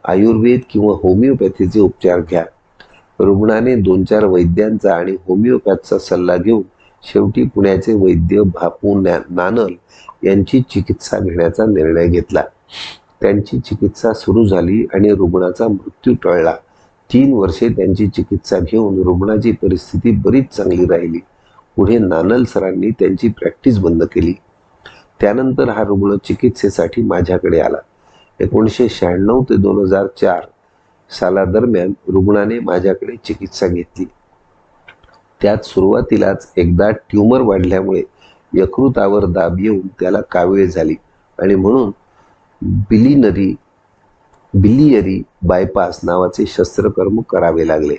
आयुर्वेद किंवा होमिओपॅथीचे उपचार घ्या. रुग्णाने 2-4 वैद्यांचा आणि होमिओपॅथचा सल्ला घेऊन शेवटी पुण्याचे वैद्य बापू नानल यांची चिकित्सा घेण्याचा निर्णय घेतला. त्यांची चिकित्सा सुरू झाली आणि रुग्णाचा मृत्यू टळला. 3 वर्षे त्यांची चिकित्सा घेऊन रुग्णाची परिस्थिती बरीच चांगली राहिली. पुढे नानल सरांनी त्यांची प्रॅक्टिस बंद केली. त्यानंतर हा रुग्ण चिकित्सेसाठी माझ्याकडे आला. 1996 ते 2004 सालादरम्यान रुग्णाने माझ्याकडे चिकित्सा घेतली. त्यात सुरुवातीलाच एकदा ट्यूमर वाढल्यामुळे यकृतावर दाब येऊन त्याला कावीळ झाली आणि म्हणून बिलियरी बायपास नावाचे शस्त्रकर्म करावे लागले.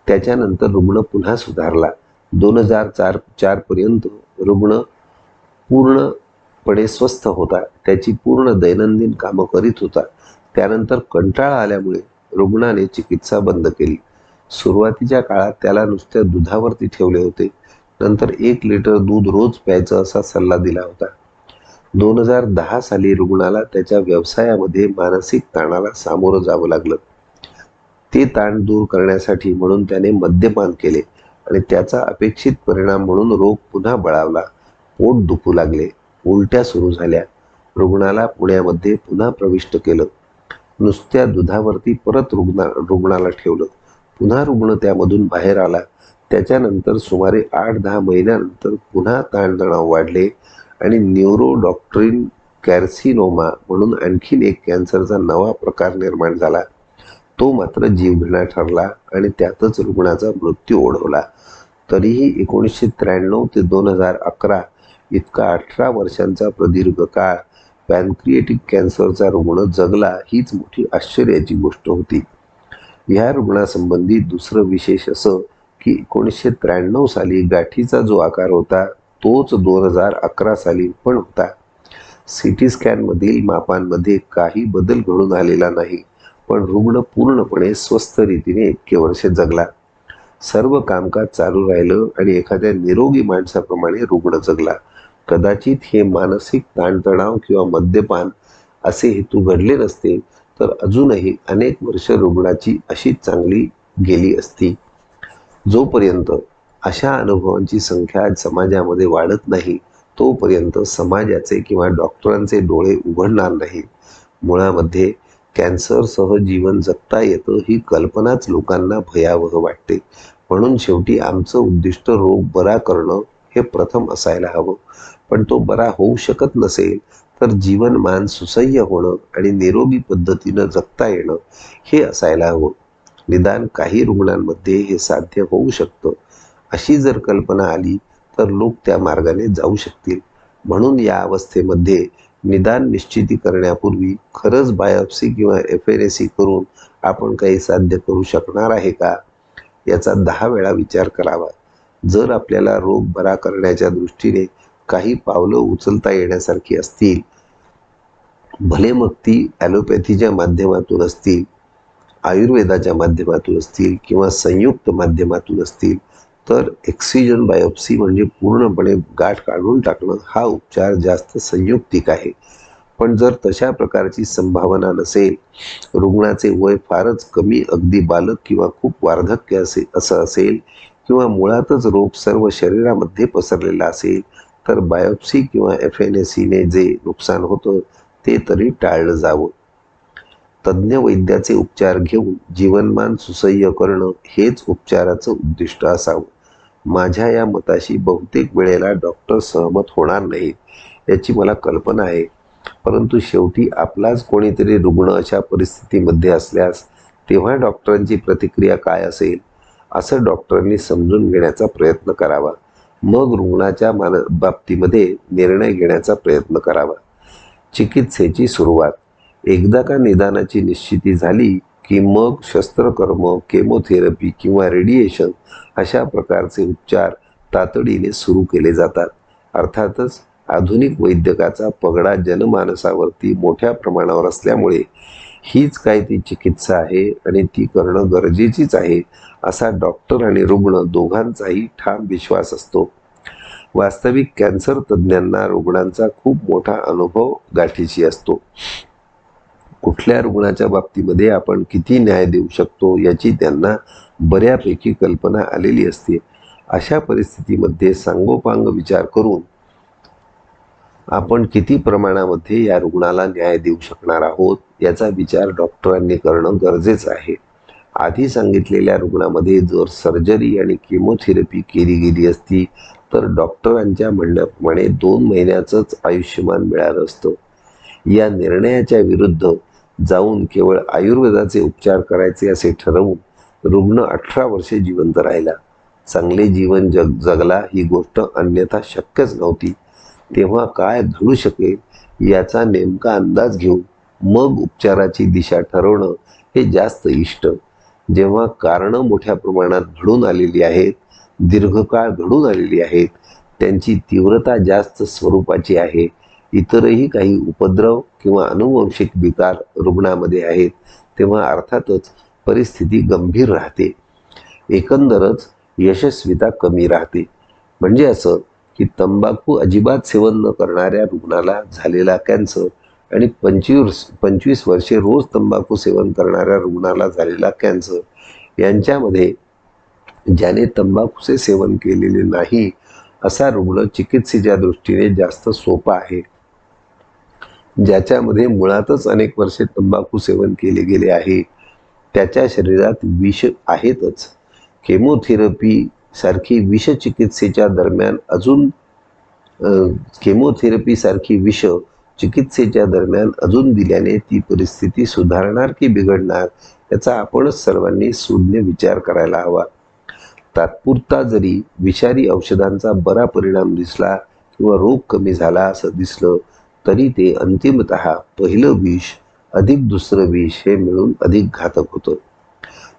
त्याच्यानंतर रुग्ण पुन्हा सुधारला. 2004 पर्यंत रुग्ण पूर्णपणे स्वस्थ होता. त्याची पूर्ण दैनंदिन कामं करीत होता. त्यानंतर कंटाळा आल्यामुळे रुग्णाने चिकित्सा बंद केली. सुरुवातीच्या काळात त्याला नुसत्या दुधावरती ठेवले होते. नंतर 1 लिटर दूध रोज प्यायचं असा सल्ला दिला होता. 2010 साली रुग्णाला त्याच्या व्यवसायामध्ये मानसिक ताणाला सामोरं जावं लागलं. ते ताण दूर करण्यासाठी म्हणून त्याने मद्यपान केले आणि त्याचा अपेक्षित परिणाम म्हणून रोग पुन्हा बळावला. पोट दुखू लागले, उलट्या सुरू झाल्या. रुग्णाला पुण्यामध्ये पुन्हा प्रविष्ट केलं. नुसत्या दुधावरती परत रुग्णाला ठेवलं. पुन्हा रुग्ण त्यामधून बाहेर आला. त्याच्यानंतर सुमारे 8-10 महिन्यानंतर पुन्हा ताणतणाव वाढले आणि न्यूरोडॉक्ट्रिन कॅर्सिनोमा म्हणून आणखीन एक कॅन्सरचा नवा प्रकार निर्माण झाला. तो मात्र जीवघेणा ठरला आणि त्यातच रुग्णाचा मृत्यू ओढवला. तरीही 1993 ते 2011 इतका 18 वर्षांचा प्रदीर्घ काळ पॅनक्रिएटिक कॅन्सरचा रुग्ण जगला हीच मोठी आश्चर्याची गोष्ट होती. ह्या रुग्णासंबंधी दुसरं विशेष असं की 1993 साली गाठीचा जो आकार होता तोच 2011 साली पण होता. सिटी स्कॅनमधील मापांमध्ये काही बदल घडून आलेला नाही, पण रुग्ण पूर्णपणे स्वस्थ रीतीने इतके वर्षे जगला. सर्व कामकाज चालू राहिलं आणि एखाद्या निरोगी माणसाप्रमाणे रुग्ण जगला. कदाचित हे मानसिक ताणतणाव किंवा मद्यपान असे हेतू घडले नसते तर अजूनही अनेक वर्ष रुग्णाची अशी चांगली गेली असती. जोपर्यंत अशा अनुभवांची संख्या समाजामध्ये वाढत नाही तोपर्यंत समाजाचे किंवा डॉक्टरांचे डोळे उघडणार नाही. मुळामध्ये कॅन्सरसह जीवन जगता येतं ही कल्पनाच लोकांना भयावह वाटते. म्हणून शेवटी आमचं उद्दिष्ट रोग बरा करणं हे प्रथम असायला हवं. पण तो बरा होऊ शकत नसेल तर जीवनमान सुसह्य होणं आणि निरोगी पद्धतीनं जगता येणं हे असायला हवं. निदान काही रुग्णांमध्ये हे साध्य होऊ शकतं अशी जर कल्पना आली तर लोक त्या मार्गाने जाऊ शकतील. म्हणून या अवस्थेमध्ये निदान निश्चिती करण्यापूर्वी खरंच बायोप्सी किंवा FNAC करून आपण काही साध्य करू शकणार आहे का याचा 10 वेळा विचार करावा. जर आपल्याला रोग बरा करण्याच्या दृष्टीने काही पावलं उचलता येण्यासारखी असतील, भले मग ती ॲलोपॅथीच्या माध्यमातून असतील, आयुर्वेदाच्या माध्यमातून असतील किंवा संयुक्त माध्यमातून असतील, तर एक्सिजन बायोप्सी म्हणजे पूर्णपणे गाठ काढून टाकणं हा उपचार जास्त संयुक्तिक आहे. पण जर तशा प्रकारची संभावना नसेल, रुग्णाचे वय फारच कमी, अगदी बालक किंवा खूप वार्धक्य असं असेल किंवा मुळातच रोग सर्व शरीरामध्ये पसरलेला असेल तर बायोप्सी किंवा FNACने जे नुकसान होतं ते तरी टाळलं जावं. तज्ज्ञ वैद्याचे उपचार घेऊन जीवनमान सुसह्य करणं हेच उपचाराचं उद्दिष्ट असावं. माझ्या या मताशी बहुतेक वेळेला डॉक्टर सहमत होणार नाहीत याची मला कल्पना आहे. परंतु शेवटी आपलाच कोणीतरी रुग्ण अशा परिस्थितीमध्ये असल्यास तेव्हा डॉक्टरांची प्रतिक्रिया काय असेल असं डॉक्टरांनी समजून घेण्याचा प्रयत्न करावा. मग रुग्णाच्या बाबतीमध्ये निर्णय घेण्याचा प्रयत्न करावा. चिकित्सेची सुरुवात. एकदा का निदानाची निश्चिती झाली की मग शस्त्रकर्म, केमोथेरपी किंवा रेडिएशन अशा प्रकारचे उपचार तातडीने सुरू केले जातात. अर्थातच आधुनिक वैद्यकाचा पगडा जनमानसावरती मोठ्या प्रमाणावर असल्यामुळे हीच काय ती चिकित्सा आहे आणि ती करणं गरजेचीच आहे असा डॉक्टर आणि रुग्ण दोघांचाही ठाम विश्वास असतो. वास्तविक कॅन्सर तज्ज्ञांना रुग्णांचा खूप मोठा अनुभव गाठीशी असतो. कुठल्या रुग्णाच्या बाबतीमध्ये आपण किती न्याय देऊ शकतो याची त्यांना बऱ्यापैकी कल्पना आलेली असते. अशा परिस्थितीमध्ये सांगोपांग विचार करून आपण किती प्रमाणामध्ये या रुग्णाला न्याय देऊ शकणार आहोत याचा विचार डॉक्टरांनी करणं गरजेचं आहे. आधी सांगितलेल्या रुग्णामध्ये जर सर्जरी आणि केमोथेरपी केली गेली असती तर डॉक्टरांच्या म्हणण्याप्रमाणे 2 महिन्याचंच आयुष्यमान मिळालं असतं. या निर्णयाच्या विरुद्ध जाऊन केवळ आयुर्वेदाचे उपचार करायचे असे ठरवून रुग्ण 18 वर्षे जिवंत राहिला. चांगले जीवन जगला ही गोष्ट अन्यथा शक्यच नव्हती. तेव्हा काय घडू शकेल याचा नेमका अंदाज घेऊन मग उपचाराची दिशा ठरवणं हे जास्त इष्ट. जेव्हा कारणं मोठ्या प्रमाणात घडून आलेली आहेत, दीर्घकाळ घडून आलेली आहेत, त्यांची तीव्रता जास्त स्वरूपाची आहे, इतरही काही उपद्रव किंवा अनुवंशिक विकार रुग्णामध्ये आहेत, तेव्हा अर्थातच परिस्थिती गंभीर राहते. एकंदरच यशस्वीता कमी राहते. म्हणजे असं की तंबाखू अजिबात सेवन न करणाऱ्या रुग्णाला झालेला कॅन्सर आणि 25 वर्षे रोज तंबाखू सेवन करणाऱ्या रुग्णाला झालेला कॅन्सर यांच्यामध्ये ज्याने तंबाखूचे सेवन केलेले नाही असा रुग्ण चिकित्सेच्या दृष्टीने जास्त सोपा आहे. ज्याच्यामध्ये मुळातच अनेक वर्षे तंबाखू सेवन केले गेले आहे त्याच्या शरीरात विष आहेतच. केमोथेरपी सारखी विष चिकित्सेच्या दरम्यान अजून दिल्याने ती परिस्थिती सुधारणार की बिघडणार याचा आपणच सर्वांनी सूज्ञ विचार करायला हवा. तात्पुरता जरी विषारी औषधांचा बरा परिणाम दिसला किंवा रोग कमी झाला असं दिसलं तरी ते अंतिमतः पहिलं विष अधिक दुसरं विष हे मिळून अधिक घातक होतं.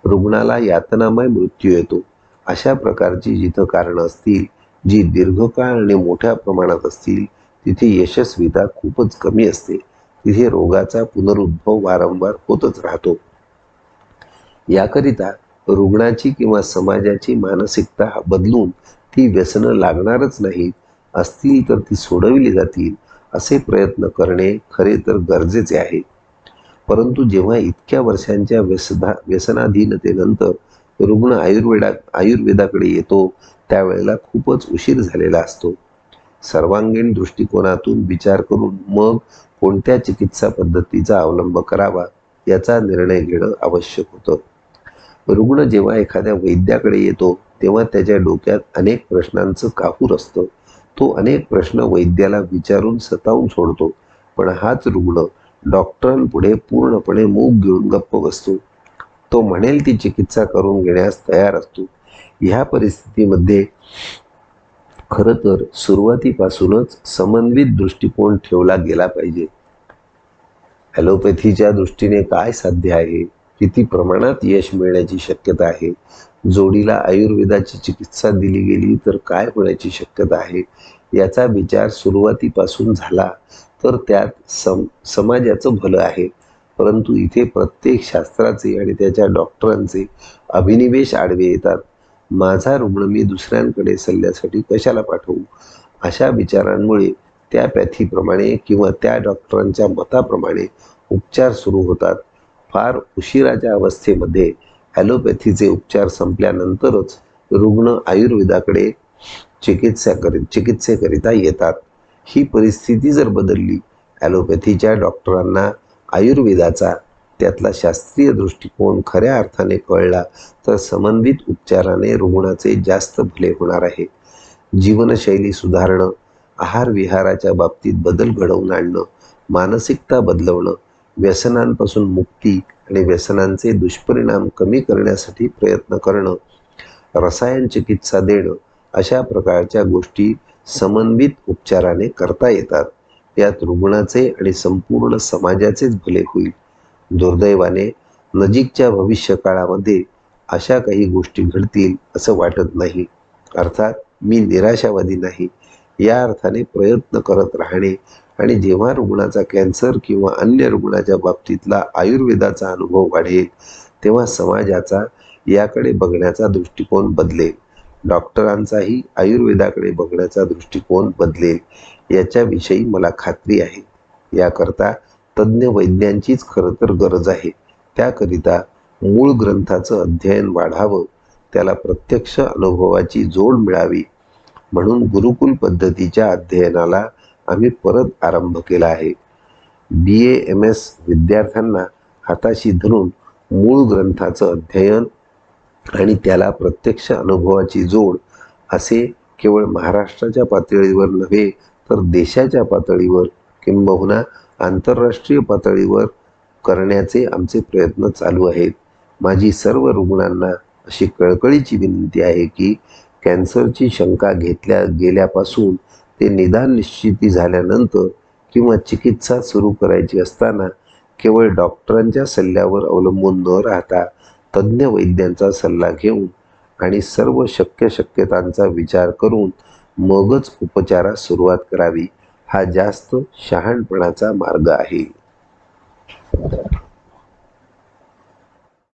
रुग्णाला यातनामय मृत्यू येतो. अशा प्रकारची जिथं कारणं असतील, जी दीर्घकाळ आणि मोठ्या प्रमाणात असतील, तिथे यशस्वीता खूपच कमी असते. तिथे रोगाचा पुनरुद्भव वारंवार होतच राहतो. याकरिता रुग्णाची किंवा समाजाची मानसिकता बदलून ती व्यसनं लागणारच नाहीत, असतील तर ती सोडविली जातील असे प्रयत्न करणे खरे तर गरजेचे आहे. परंतु जेव्हा इतक्या वर्षांच्या व्यसनाधीनतेनंतर रुग्ण आयुर्वेदाकडे येतो त्यावेळेला खूपच उशीर झालेला असतो. सर्वांगीण दृष्टिकोनातून विचार करून मग कोणत्या चिकित्सा पद्धतीचा अवलंब करावा याचा निर्णय घेणं आवश्यक होतं. रुग्ण जेव्हा एखाद्या वैद्याकडे येतो तेव्हा त्याच्या डोक्यात अनेक प्रश्नांचं काहूर असतं. तो अनेक प्रश्न वैद्याला विचारून सतावून सोडतो. पण हाच रुग्ण डॉक्टरांपुढे पूर्णपणे मूग घेऊन गप्प बसतो. तो म्हणेल ती चिकित्सा करून घेण्यास तयार असतो. ह्या परिस्थितीमध्ये खरं तर सुरुवातीपासूनच समन्वित दृष्टिकोन ठेवला गेला पाहिजे. ॲलोपॅथीच्या दृष्टीने काय साध्य आहे, किती प्रमाणात यश मिळण्याची शक्यता आहे, जोडीला आयुर्वेदाची चिकित्सा दिली गेली तर काय होण्याची शक्यता आहे याचा विचार सुरुवातीपासून झाला तर त्यात समाजाचं भलं आहे. परंतु इथे प्रत्येक शास्त्राचे आणि त्याच्या डॉक्टरांचे अभिनिवेश आडवे येतात. माझा रुग्ण मी दुसऱ्यांकडे सल्ल्यासाठी कशाला पाठवू अशा विचारांमुळे त्या पॅथीप्रमाणे किंवा त्या डॉक्टरांच्या मताप्रमाणे उपचार सुरू होतात. फार उशिराच्या अवस्थेमध्ये ॲलोपॅथीचे उपचार संपल्यानंतरच रुग्ण आयुर्वेदाकडे चिकित्सेकरिता येतात. ही परिस्थिती जर बदलली, ॲलोपॅथीच्या डॉक्टरांना आयुर्वेदाचा त्यातला शास्त्रीय दृष्टिकोन खऱ्या अर्थाने कळला तर समन्वित उपचाराने रुग्णाचे जास्त भले होणार आहे. जीवनशैली सुधारणं, आहार विहाराच्या बाबतीत बदल घडवून आणणं, मानसिकता बदलवणं, व्यसनांपासून मुक्ती आणि व्यसनांचे दुष्परिणाम कमी करण्यासाठी प्रयत्न करणं, रसायन चिकित्सा देणं अशा प्रकारच्या गोष्टी समन्वित उपचाराने करता येतात. यात रुग्णाचे आणि संपूर्ण समाजाचेच भले होईल. दुर्दैवाने नजीकच्या भविष्य काळामध्ये अशा काही गोष्टी घडतील असं वाटत नाही. अर्थात मी निराशावादी नाही. या अर्थाने प्रयत्न करत राहणे आणि जेव्हा रुग्णाचा कॅन्सर किंवा अन्य रुग्णाच्या बाबतीतला आयुर्वेदाचा अनुभव वाढेल तेव्हा समाजाचा याकडे बघण्याचा दृष्टिकोन बदलेल. डॉक्टरांचाही आयुर्वेदाकडे बघण्याचा दृष्टिकोन बदलेल याच्याविषयी मला खात्री आहे. याकरता तज्ज्ञ वैद्यांचीच खरं तर गरज आहे. त्याकरिता मूळ ग्रंथाचं अध्ययन वाढावं, त्याला प्रत्यक्ष अनुभवाची जोड मिळावी म्हणून गुरुकुल पद्धतीच्या अध्ययनाला आम्ही परत आरंभ केला आहे. BA-MS विद्यार्थ्यांना हाताशी धरून मूळ ग्रंथाचं अध्ययन आणि त्याला प्रत्यक्ष अनुभवाची जोड असे केवळ महाराष्ट्राच्या पातळीवर नव्हे तर देशाच्या पातळीवर किंबहुना आंतरराष्ट्रीय पातळीवर करण्याचे आमचे प्रयत्न चालू आहेत. माझी सर्व रुग्णांना अशी कळकळीची विनंती आहे की कॅन्सरची शंका घेतल्या गेल्यापासून ते निदान निश्चिती झाल्यानंतर किंवा चिकित्सा सुरू करायची असताना केवळ डॉक्टरांच्या सल्ल्यावर अवलंबून न राहता तज्ज्ञ वैद्यांचा सल्ला घेऊन आणि सर्व शक्यतांचा विचार करून मगच उपचारास सुरुवात करावी. हा जास्त शहाणपणाचा मार्ग आहे.